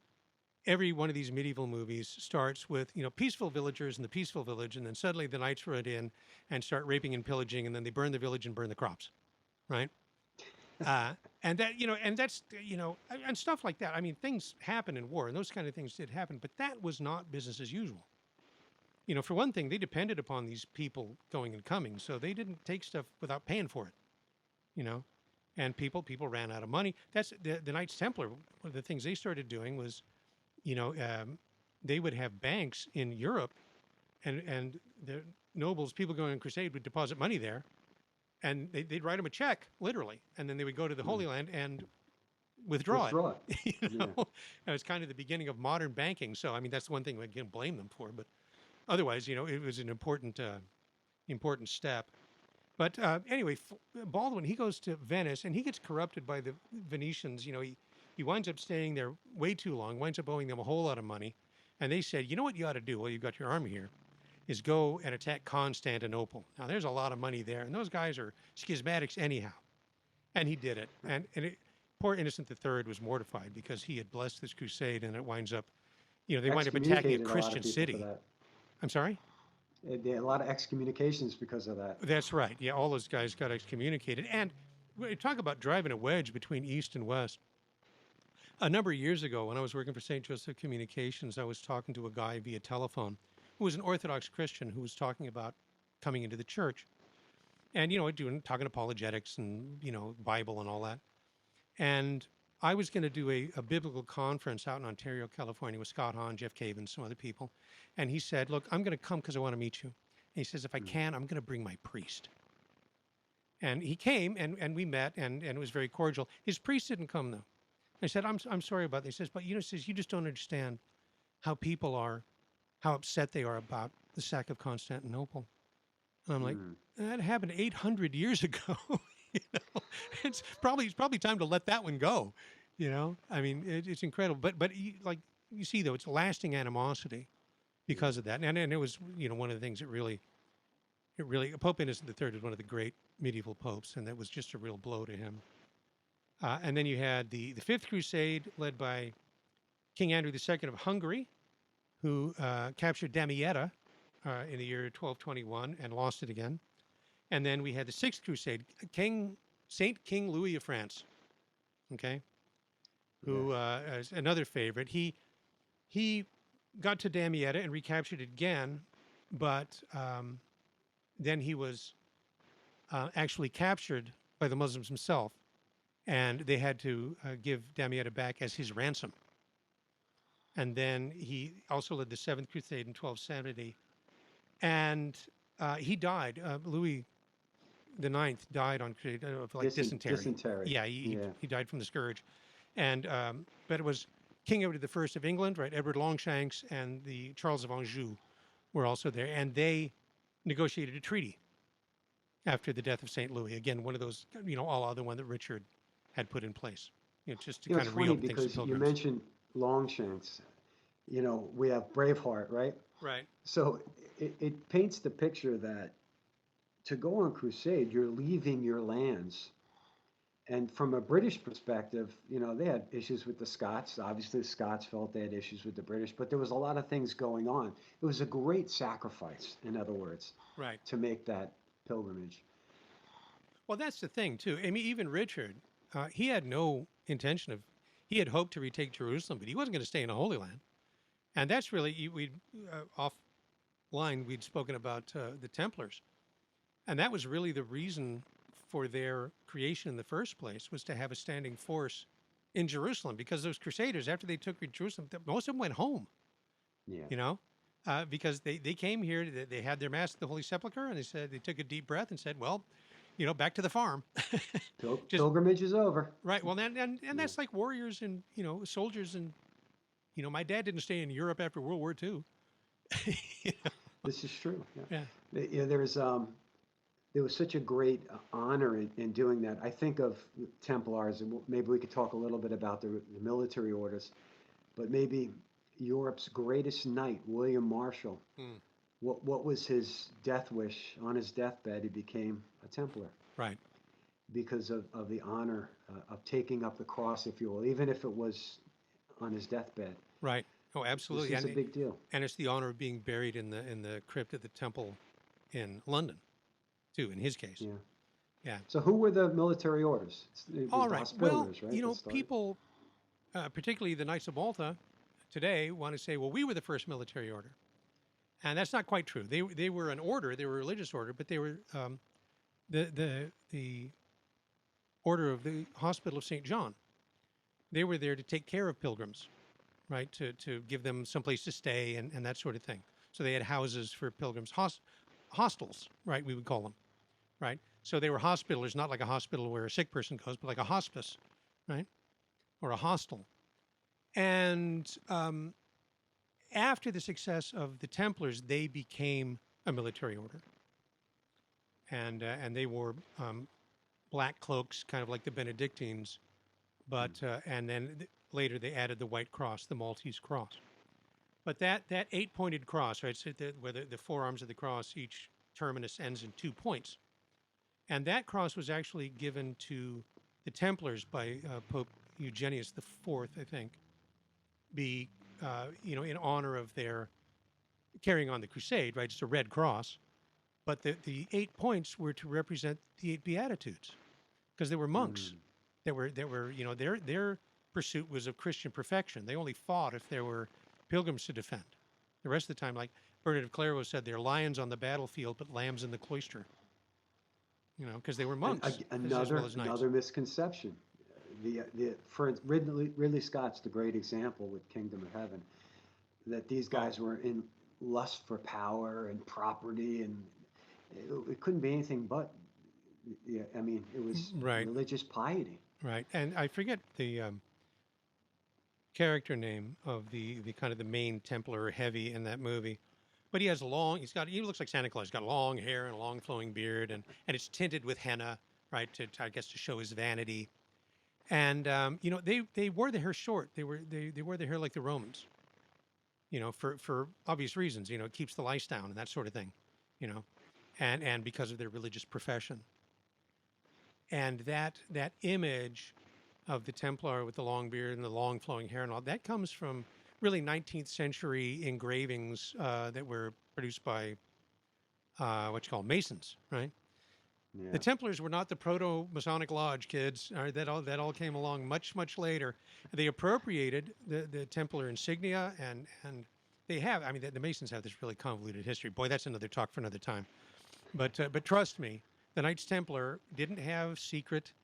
Every one of these medieval movies starts with, peaceful villagers in the peaceful village, and then suddenly the knights run in and start raping and pillaging, and then they burn the village and burn the crops, right? And that, and that's, and stuff like that. I mean, things happen in war, and those kind of things did happen, but that was not business as usual. For one thing, they depended upon these people going and coming, so they didn't take stuff without paying for it, And people ran out of money. That's the Knights Templar. One of the things they started doing was, they would have banks in Europe, and the nobles, people going on crusade, would deposit money there, and they'd write him a check, literally, and then they would go to the Holy Land and withdraw Withdraw it. it. You Yeah. know, and it's kind of the beginning of modern banking. So I mean, that's one thing we can't blame them for, but otherwise, it was an important step. But anyway, Baldwin, he goes to Venice and he gets corrupted by the Venetians. He winds up staying there way too long, winds up owing them a whole lot of money. And they said, you know what you ought to do? Well, you've got your army here, is go and attack Constantinople. Now, there's a lot of money there, and those guys are schismatics anyhow. And he did it. And poor Innocent III was mortified because he had blessed this crusade, and it winds up, they wind up attacking a Excommunicated lot of Christian people city. for that. I'm sorry? There are a lot of excommunications because of that. That's right. Yeah, all those guys got excommunicated. And we talk about driving a wedge between East and West. A number of years ago, when I was working for St. Joseph Communications, I was talking to a guy via telephone who was an Orthodox Christian who was talking about coming into the church. And, talking apologetics and, Bible and all that. And I was going to do a biblical conference out in Ontario, California with Scott Hahn, Jeff Cave, and some other people. And he said, look, I'm going to come because I want to meet you. And he says, if I can, I'm going to bring my priest. And he came, and we met, and it was very cordial. His priest didn't come, though. I said, I'm sorry about this. He says, but he says, you just don't understand how people are, how upset they are about the sack of Constantinople. And I'm like, that happened 800 years ago. It's probably time to let that one go. I mean, it's incredible. But you see, though, it's lasting animosity because of that. And it was, one of the things that really, Pope Innocent III was one of the great medieval popes, and that was just a real blow to him. And then you had the Fifth Crusade led by King Andrew II of Hungary, who captured Damietta in the year 1221 and lost it again. And then we had the Sixth Crusade, Saint King Louis of France, okay, who is another favorite. He got to Damietta and recaptured it again, but then he was actually captured by the Muslims himself, and they had to give Damietta back as his ransom. And then he also led the Seventh Crusade in 1270, and he died. Louis the Ninth died on crusade of dysentery. Dysentery. Yeah, he died from the scourge, and but it was King Edward I of England, right? Edward Longshanks and the Charles of Anjou were also there, and they negotiated a treaty after the death of Saint Louis. Again, one of those, a la the one that Richard had put in place, just to kind of reopen things to because you pilgrims. mentioned Longshanks. We have Braveheart, right? Right. So it paints the picture that to go on crusade, you're leaving your lands. And from a British perspective, they had issues with the Scots. Obviously, the Scots felt they had issues with the British, but there was a lot of things going on. It was a great sacrifice, in other words, Right. to make that pilgrimage. Well, that's the thing, too. I mean, even Richard, he had no intention of, he had hoped to retake Jerusalem, but he wasn't going to stay in the Holy Land. And that's really, offline, we'd spoken about the Templars. And that was really the reason for their creation in the first place, was to have a standing force in Jerusalem, because those Crusaders, after they took Jerusalem, most of them went home. Yeah. Because they came here, they had their Mass at the Holy Sepulchre, and they took a deep breath and said, well, back to the farm. Pilgrimage is over. Right. Well, and that's like warriors and, soldiers. And, my dad didn't stay in Europe after World War II. This is true. Yeah. There was such a great honor in doing that. I think of Templars, and maybe we could talk a little bit about the military orders, but maybe Europe's greatest knight, William Marshall. What was his death wish? On his deathbed, he became a Templar. Right. Because of the honor of taking up the cross, if you will, even if it was on his deathbed. Right. Oh, absolutely. This is a big deal. And it's the honor of being buried in the crypt of the temple in London, too, in his case. Yeah. So who were the military orders? All right. Hospitallers, right? People, particularly the Knights of Malta today, want to say, well, we were the first military order. And that's not quite true. They were an order, they were a religious order, but they were the order of the Hospital of St. John. They were there to take care of pilgrims, right? To give them someplace to stay and that sort of thing. So they had houses for pilgrims, hostels, right? We would call them, right? So they were hospitallers, not like a hospital where a sick person goes, but like a hospice, right? Or a hostel. And after the success of the Templars, they became a military order. And they wore black cloaks, kind of like the Benedictines. But and then later they added the white cross, the Maltese cross. But that 8-pointed cross, right? So where the four arms of the cross, each terminus ends in 2 points. And that cross was actually given to the Templars by Pope Eugenius IV, I think, in honor of their carrying on the crusade, right? It's a red cross. But the 8 points were to represent the 8 Beatitudes, because they were monks. That were their pursuit was of Christian perfection. They only fought if there were pilgrims to defend. The rest of the time, like Bernard of Clairvaux said, they're lions on the battlefield, but lambs in the cloister. Because they were monks as well as knights. Another misconception. For Ridley Scott's the great example with Kingdom of Heaven, that these guys were in lust for power and property, and it couldn't be anything but. Yeah, I mean, it was religious piety. Right, and I forget the character name of the kind of the main Templar heavy in that movie, but he looks like Santa Claus. He's got long hair and a long flowing beard, and it's tinted with henna, right, I guess to show his vanity. And they wore the hair short. They wore the hair like the Romans, for obvious reasons. It keeps the lice down and that sort of thing, and because of their religious profession. And that image of the Templar with the long beard and the long flowing hair and all, that comes from really 19th century engravings that were produced by Masons, right? Yeah. The Templars were not the proto-Masonic Lodge, kids. That all came along much, much later. They appropriated the Templar insignia, and they have, the Masons have this really convoluted history. Boy, that's another talk for another time. But trust me, the Knights Templar didn't have secret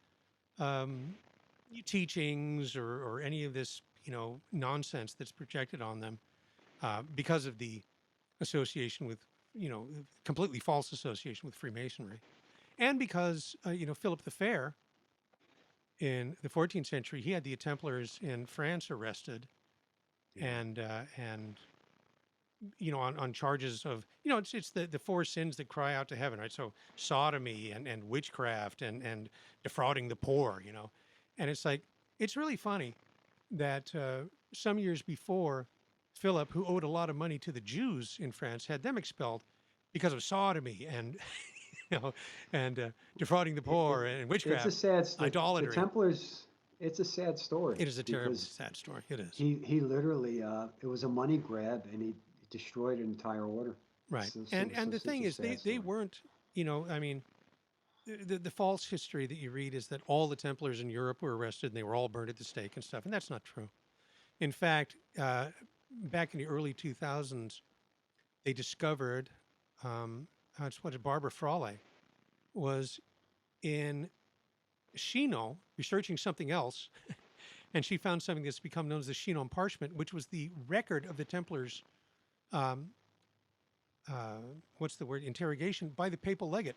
teachings or any of this, nonsense that's projected on them because of the association with, completely false association with Freemasonry. And because, Philip the Fair in the 14th century, he had the Templars in France arrested and on charges of, it's the four sins that cry out to heaven, right? So sodomy and witchcraft and defrauding the poor, And it's like, it's really funny that some years before, Philip, who owed a lot of money to the Jews in France, had them expelled because of sodomy and, defrauding the poor and witchcraft. It's a sad idolatry. The Templars, it's a sad story. It is a terrible, sad story. It is. He literally, it was a money grab, and he destroyed an entire order. Right. And the thing is, they weren't, the false history that you read is that all the Templars in Europe were arrested and they were all burned at the stake and stuff, and that's not true. In fact, back in the early 2000s, they discovered, Barbara Frawley was in Chinon researching something else, and she found something that's become known as the Chinon parchment, which was the record of the Templars' interrogation by the papal legate,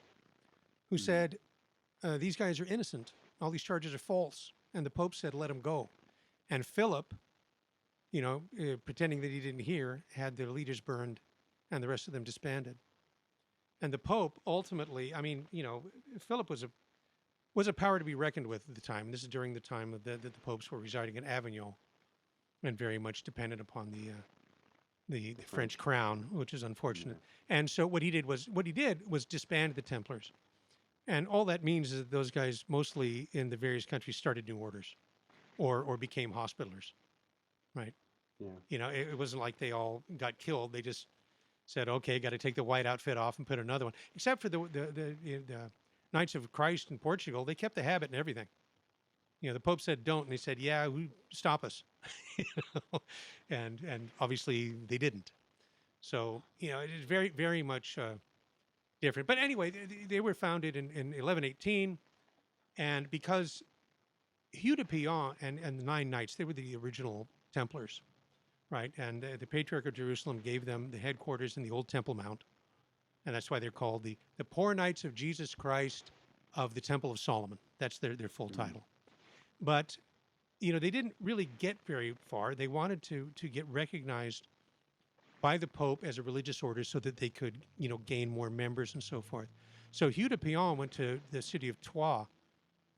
who said, these guys are innocent. All these charges are false. And the Pope said, let them go. And Philip, pretending that he didn't hear, had their leaders burned and the rest of them disbanded. And the Pope ultimately, Philip was a power to be reckoned with at the time. This is during the time of that the popes were residing in Avignon and very much dependent upon the French crown, which is unfortunate. Yeah. And so what he did was disband the Templars. And all that means is that those guys mostly in the various countries started new orders or became hospitallers, right? Yeah. It wasn't like they all got killed. They just said, okay, got to take the white outfit off and put another one. Except for the Knights of Christ in Portugal, they kept the habit and everything. The Pope said don't, and they said, yeah, stop us. And obviously they didn't. So, it is very, very much different. But anyway, they were founded in 1118, and because Hugh de Pillon and the Nine Knights, they were the original Templars, right? And the Patriarch of Jerusalem gave them the headquarters in the old Temple Mount, and that's why they're called the Poor Knights of Jesus Christ of the Temple of Solomon. That's their full title. But, they didn't really get very far. They wanted to get recognized by the Pope as a religious order so that they could, gain more members and so forth. So Hugh de Payens went to the city of Troyes,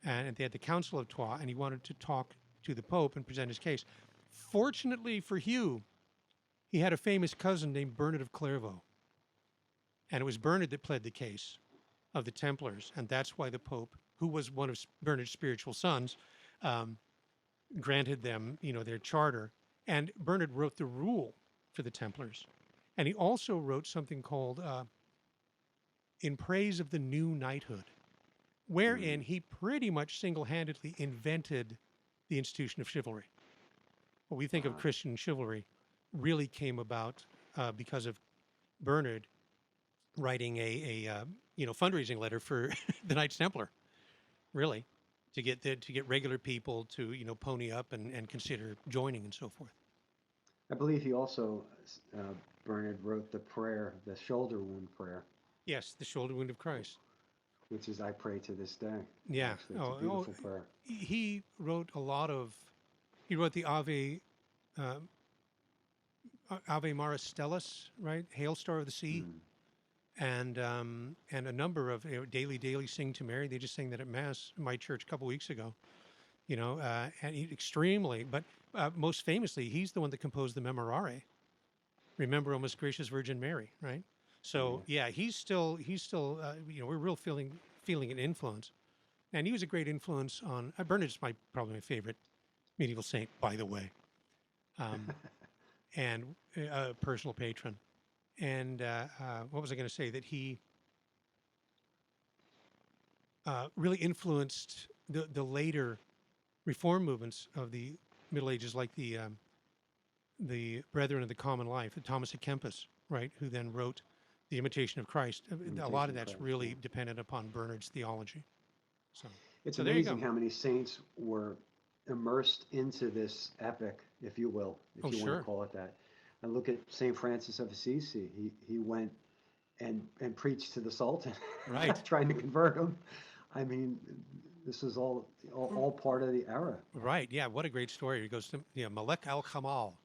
and they had the Council of Troyes, and he wanted to talk to the Pope and present his case. Fortunately for Hugh, he had a famous cousin named Bernard of Clairvaux. And it was Bernard that pled the case of the Templars, and that's why the Pope, who was one of Bernard's spiritual sons, granted them, their charter. And Bernard wrote the rule for the Templars. And he also wrote something called In Praise of the New Knighthood, wherein he pretty much single-handedly invented the institution of chivalry. What we think of Christian chivalry really came about because of Bernard writing a fundraising letter for the Knights Templar, really, to get regular people to pony up and consider joining and so forth. I believe he also, Bernard, wrote the prayer, the shoulder wound prayer. Yes, the shoulder wound of Christ. Which is I pray to this day. Yeah. Actually, it's a beautiful prayer. He wrote he wrote the Ave Maris Stellis, right? Hail Star of the Sea. And a number of daily sing to Mary. They just sang that at Mass in my church a couple weeks ago. And he extremely, but most famously, he's the one that composed the Memorare. Remember, O most gracious Virgin Mary, right? So yeah, he's still we're real feeling an influence, and he was a great influence on Bernard's probably my favorite medieval saint, by the way, and a personal patron. And what was I going to say? That he really influenced the later reform movements of the Middle Ages, like the Brethren of the Common Life, Thomas à Kempis, right, who then wrote The Imitation of Christ. A lot of that's really dependent upon Bernard's theology. So it's amazing how many saints were immersed into this epic, if you will, if you want to call it that. And look at Saint Francis of Assisi. He went and preached to the Sultan, right, trying to convert him. I mean, this is all part of the era. Right. Yeah. What a great story. He goes to Malek al-Kamal.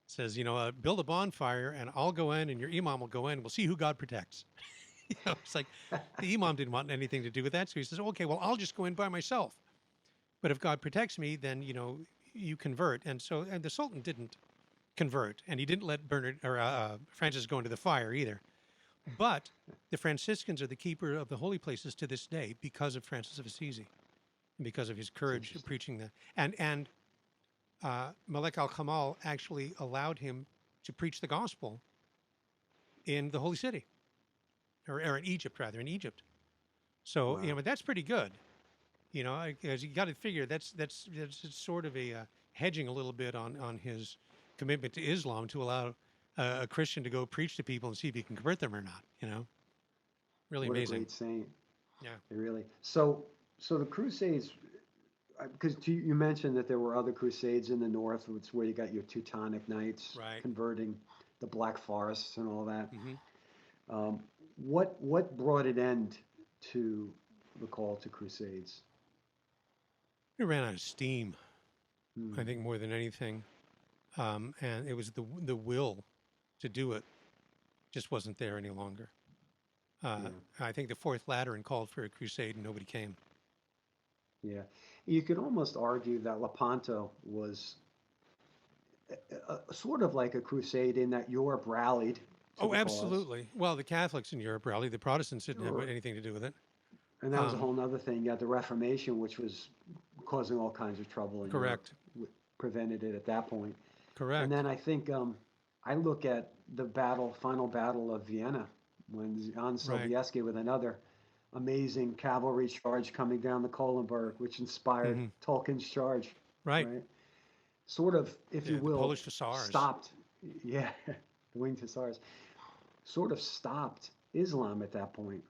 Says, build a bonfire and I'll go in and your imam will go in. We'll see who God protects. It's like the imam didn't want anything to do with that. So he says, okay, well, I'll just go in by myself. But if God protects me, then, you convert. And the Sultan didn't convert, and he didn't let Bernard or Francis go into the fire either. But the Franciscans are the keeper of the holy places to this day because of Francis of Assisi, and because of his courage preaching that. And Malek al-Kamal actually allowed him to preach the gospel in the Holy City, or in Egypt, rather, in Egypt. So, but that's pretty good. Because you got to figure that's sort of a hedging a little bit on his commitment to Islam to allow a Christian to go preach to people and see if he can convert them or not. Really what amazing. What a great saint. Yeah. Really. So the Crusades, because you mentioned that there were other Crusades in the north, which where you got your Teutonic Knights converting the Black Forests and all that. Mm-hmm. What brought an end to the call to Crusades? It ran out of steam, I think, more than anything. And it was the will to do it just wasn't there any longer. I think the Fourth Lateran called for a crusade and nobody came. Yeah. You could almost argue that Lepanto was sort of like a crusade in that Europe rallied. Oh, absolutely. Well, the Catholics in Europe rallied. The Protestants didn't have anything to do with it. And that was a whole other thing. You had the Reformation, which was causing all kinds of trouble in Correct. Europe, prevented it at that point. Correct. And then I think I look at the final battle of Vienna, when Jan Sobieski with another amazing cavalry charge coming down the Kohlenberg, which inspired Tolkien's charge. Right. Sort of, if you will, the Polish Hussars. Stopped. Yeah, the winged Hussars. Sort of stopped Islam at that point.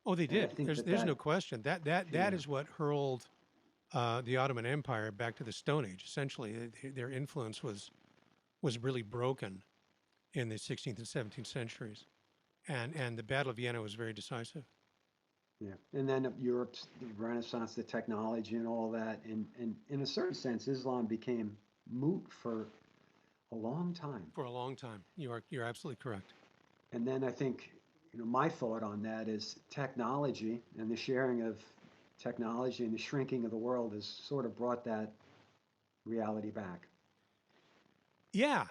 Oh, they did. There's no question. That is what hurled the Ottoman Empire back to the Stone Age. Essentially, their influence was really broken in the 16th and 17th centuries, and the Battle of Vienna was very decisive. Yeah. And then Europe's the Renaissance, the technology and all that. And in a certain sense, Islam became moot for a long time. For a long time. You're absolutely correct. And then I think, my thought on that is technology and the sharing of technology and the shrinking of the world has sort of brought that reality back. Yeah.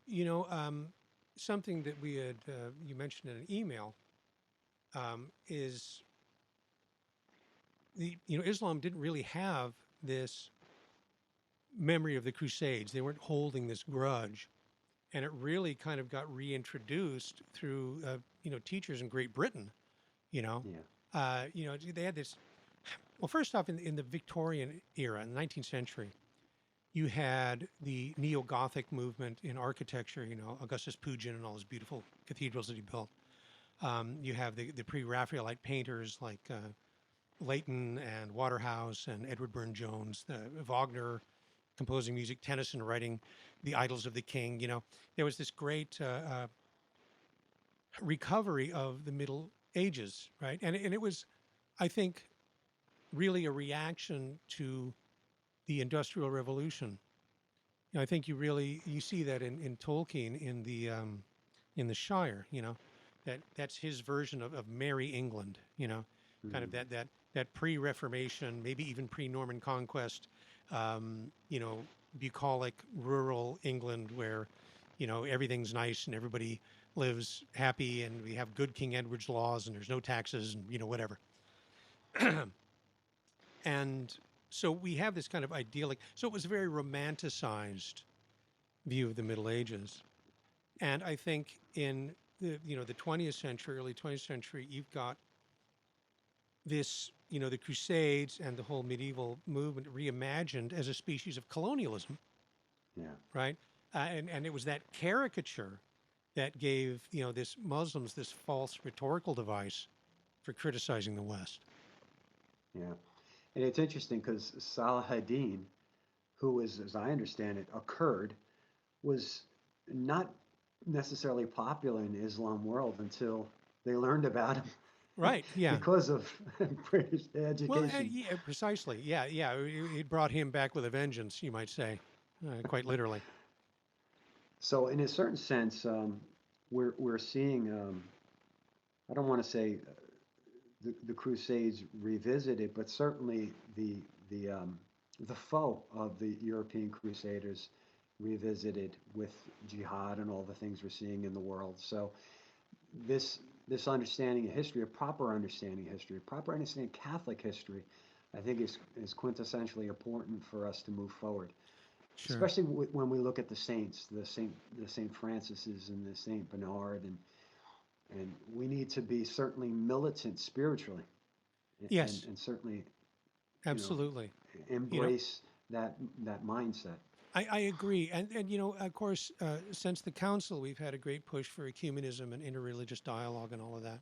You know, something that we had, you mentioned in an email, is Islam didn't really have this memory of the Crusades. They weren't holding this grudge. And it really kind of got reintroduced through, teachers in Great Britain, you know. Yeah. They had this, well, first off, in the Victorian era, in the 19th century, you had the neo-Gothic movement in architecture, Augustus Pugin and all his beautiful cathedrals that he built. You have the pre-Raphaelite painters like Leighton and Waterhouse and Edward Burne-Jones, Wagner composing music, Tennyson writing the Idyls of the King. There was this great recovery of the Middle Ages, right? And it was, I think, really a reaction to the Industrial Revolution. I think you see that in Tolkien in the Shire. That's his version of Merry England. Kind of that pre-Reformation, maybe even pre-Norman conquest. Bucolic rural England where everything's nice and everybody lives happy and we have good King Edward's laws and there's no taxes and whatever. And so we have this kind of idyllic, so it was a very romanticized view of the Middle Ages. And I think in the 20th century, early 20th century, you've got this, the Crusades and the whole medieval movement reimagined as a species of colonialism. Yeah. Right. And it was that caricature that gave, this Muslims this false rhetorical device for criticizing the West. Yeah. And it's interesting because Saladin, who was, as I understand it, a Kurd, was not necessarily popular in the Islam world until they learned about him. Right. Yeah. Because of British education. Well, yeah, precisely. Yeah. Yeah. It brought him back with a vengeance, you might say, quite literally. So, in a certain sense, we're seeing. I don't want to say the Crusades revisited, but certainly the foe of the European Crusaders revisited with jihad and all the things we're seeing in the world. So, this understanding of history, a proper understanding of history, a proper understanding of Catholic history, I think is quintessentially important for us to move forward. Sure. Especially when we look at the saints, the Saint Francis's and the Saint Bernard, and we need to be certainly militant spiritually. Yes. And certainly, absolutely, embrace that mindset. I agree, and of course, since the council, we've had a great push for ecumenism and interreligious dialogue and all of that,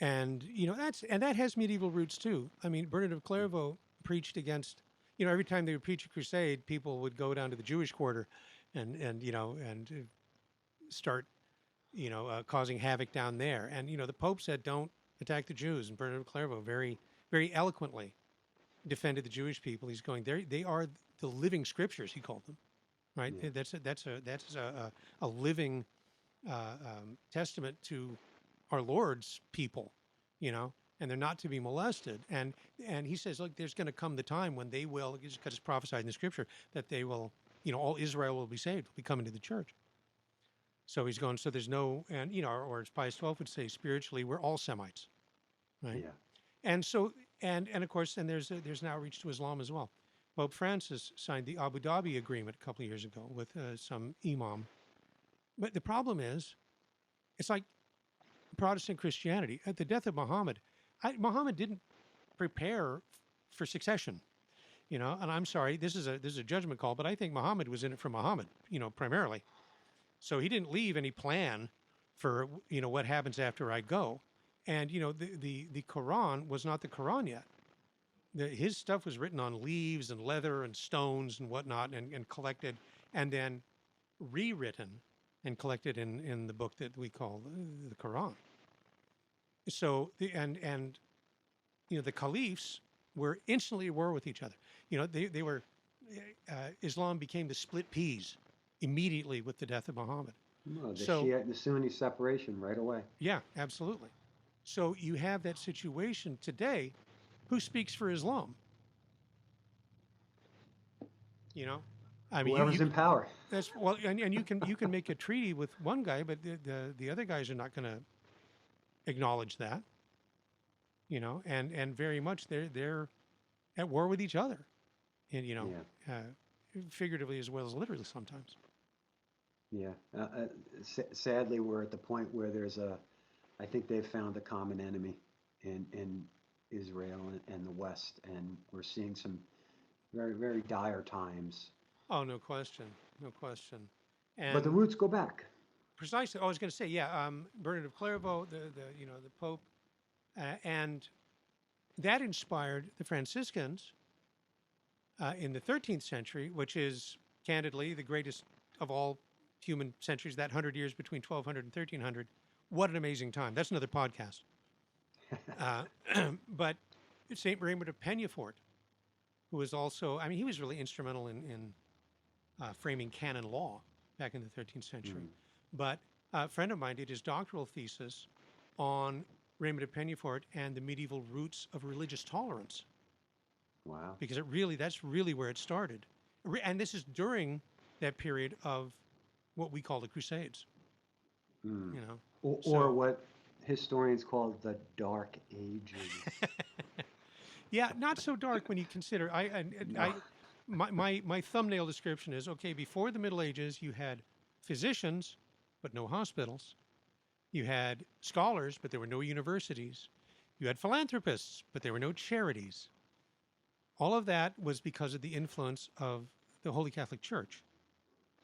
and that has medieval roots too. I mean, Bernard of Clairvaux preached against, every time they would preach a crusade, people would go down to the Jewish quarter, and start, causing havoc down there, and the Pope said, "Don't attack the Jews," and Bernard of Clairvaux very, very eloquently defended the Jewish people. He's going, they are the living scriptures, he called them, right? Yeah. That's a living testament to our Lord's people, and they're not to be molested. And he says, look, there's going to come the time when they will, because it's prophesied in the scripture, that they will, all Israel will be saved, will be coming to the church. So he's going, so there's no, and, or as Pius XII would say, spiritually, we're all Semites, right? Yeah. And so, and of course, and there's an outreach to Islam as well. Pope Francis signed the Abu Dhabi Agreement a couple of years ago with some imam. But the problem is, it's like Protestant Christianity. At the death of Muhammad, Muhammad didn't prepare for succession, and I'm sorry, this is a judgment call, but I think Muhammad was in it for Muhammad, primarily. So he didn't leave any plan for, what happens after I go. And, the Quran was not the Quran yet. His stuff was written on leaves and leather and stones and whatnot, and collected and then rewritten and collected in the book that we call the Quran. So and the caliphs were instantly at war with each other. They were Islam became the split peas immediately with the death of Muhammad. No, the So Shia and the Sunni separation right away. yeah, absolutely. So you have that situation today. Who speaks for Islam? You know, I mean, Whoever's in power. that's well, and you can make a treaty with one guy, but the other guys are not going to acknowledge that. And very much they're at war with each other, and figuratively as well as literally sometimes. Yeah. Sadly, we're at the point where I think they've found a common enemy in Israel and the West, and we're seeing some very, very dire times. Oh, no question, no question. But the And roots go back. precisely, I was going to say, yeah, Bernard of Clairvaux, the Pope, and that inspired the Franciscans in the 13th century, which is candidly the greatest of all human centuries, that 100 years between 1200 and 1300. What an amazing time. That's another podcast. Uh, but Saint Bernard of Peñafort, who was also, I mean, he was really instrumental in framing canon law back in the 13th century. But a friend of mine did his doctoral thesis on Raymond of Peñafort and the medieval roots of religious tolerance, Wow. because that's really where it started. And this is during that period of what we call the Crusades, Mm. you know. Or So, what historians call the Dark Ages. yeah, not so dark when you consider. No. My thumbnail description is okay. Before the Middle Ages, you had physicians, but no hospitals. You had scholars, but there were no universities. You had philanthropists, but there were no charities. All of that was because of the influence of the Holy Catholic Church.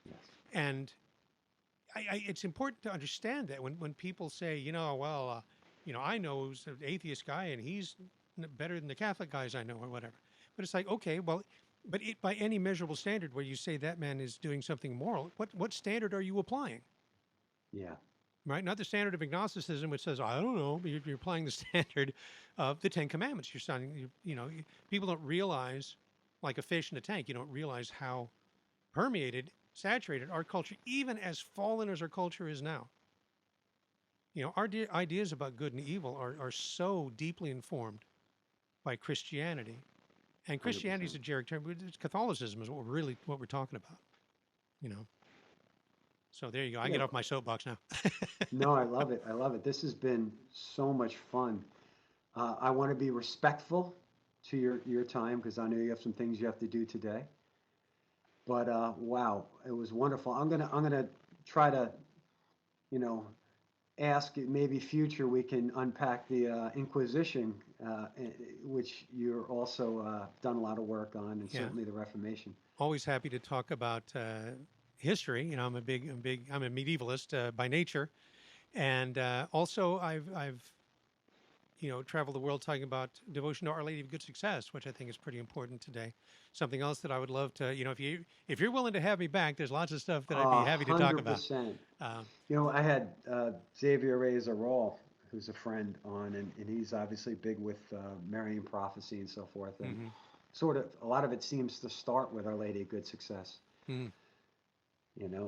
Yes. And it's important to understand that when people say, I know who's an atheist guy and he's better than the Catholic guys I know or whatever. But it's like, okay, well, but by any measurable standard where you say that man is doing something moral, what standard are you applying? Yeah. Right? Not the standard of agnosticism, which says, I don't know, but you're applying the standard of the Ten Commandments. You're starting, people don't realize, like a fish in a tank, you don't realize how permeated, saturated our culture, even as fallen as our culture is now. Our ideas about good and evil are so deeply informed by Christianity. And Christianity is a 100%. generic term. Catholicism is what we're talking about, you know. So there you go. I can Yeah. get off my soapbox now. No, I love it. I love it. This has been so much fun. I want to be respectful to your time because I know you have some things you have to do today. But wow, it was wonderful. I'm gonna try to, you know, ask maybe future we can unpack the Inquisition, which you're also done a lot of work on, and Yeah. certainly the Reformation. Always happy to talk about history. I'm a medievalist by nature, and also I've traveled the world talking about devotion to Our Lady of Good Success, which I think is pretty important today. Something else that I would love to, if you're willing to have me back, there's lots of stuff that I'd be happy to talk about. 100%. Uh, I had Xavier Reyes Arol, who's a friend on, and he's obviously big with Marian prophecy and so forth. And mhm, sort of a lot of it seems to start with Our Lady of Good Success. mhm.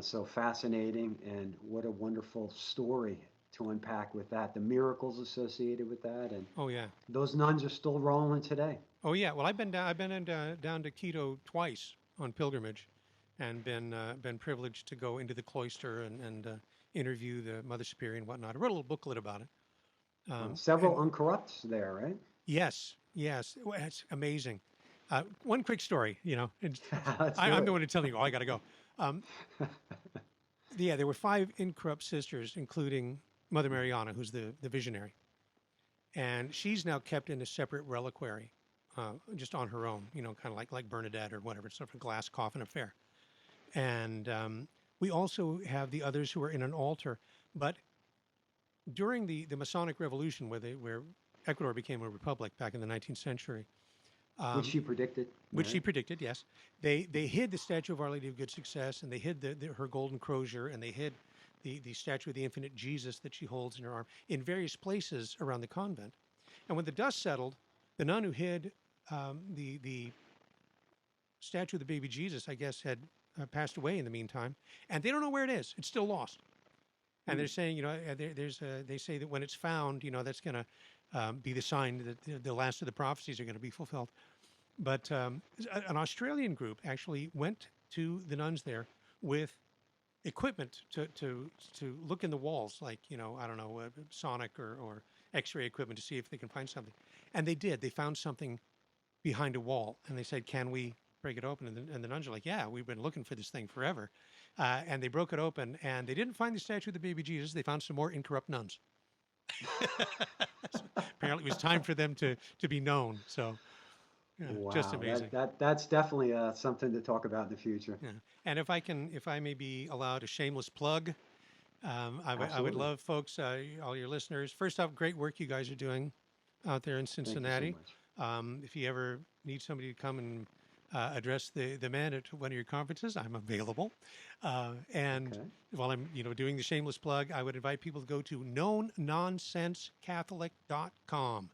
So fascinating, and what a wonderful story to unpack with that. The miracles associated with that, and Oh yeah, those nuns are still rolling today. oh yeah. Well, I've been down to Quito twice on pilgrimage, and been privileged to go into the cloister and interview the Mother Superior and whatnot. I wrote a little booklet about it. Several And uncorrupts there, right? yes, yes, well, it's amazing. One quick story, and Let's I'm do the one to tell you, oh, I got to go. Um, it. yeah, there were 5 incorrupt sisters, including Mother Mariana, who's the visionary. And she's now kept in a separate reliquary, just on her own, kind of like Bernadette or whatever. It's sort of a glass coffin affair. And we also have the others who are in an altar. But during the Masonic Revolution, where Ecuador became a republic back in the 19th century, Which she predicted, which right? she predicted, yes. They hid the statue of Our Lady of Good Success, and they hid her golden crozier, and they hid the statue of the infinite Jesus that she holds in her arm in various places around the convent. And when the dust settled, the nun who hid the statue of the baby Jesus, I guess, had passed away in the meantime, and they don't know where it is. It's still lost. And they're saying, they say that when it's found, that's going to be the sign that the last of the prophecies are going to be fulfilled. But an Australian group actually went to the nuns there with equipment to look in the walls, like, I don't know, sonic or X-ray equipment to see if they can find something. And they did. They found something behind a wall, and they said, "Can we break it open?" And the nuns are like, "Yeah, we've been looking for this thing forever." And they broke it open, and they didn't find the statue of the baby Jesus. They found some more incorrupt nuns. So apparently, it was time for them to be known. So, yeah, Wow, just amazing. that's definitely something to talk about in the future. Yeah. And if I may be allowed a shameless plug, I would Absolutely. love folks, all your listeners. First off, great work you guys are doing out there in Thank you so Cincinnati. much. If you ever need somebody to come and address the men at one of your conferences, I'm available. And Okay. while I'm doing the shameless plug, I would invite people to go to knownonsensecatholic.com.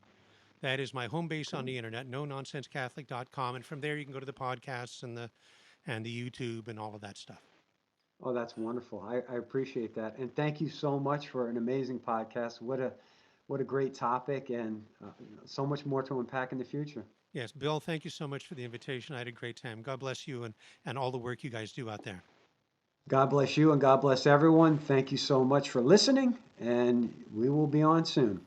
That is my home base on the internet, knownonsensecatholic.com, and from there you can go to the podcasts and the YouTube and all of that stuff. Oh, that's wonderful. I appreciate that. And thank you so much for an amazing podcast. What a great topic, and so much more to unpack in the future. Yes, Bill, thank you so much for the invitation. I had a great time. God bless you and all the work you guys do out there. God bless you and God bless everyone. Thank you so much for listening, and we will be on soon.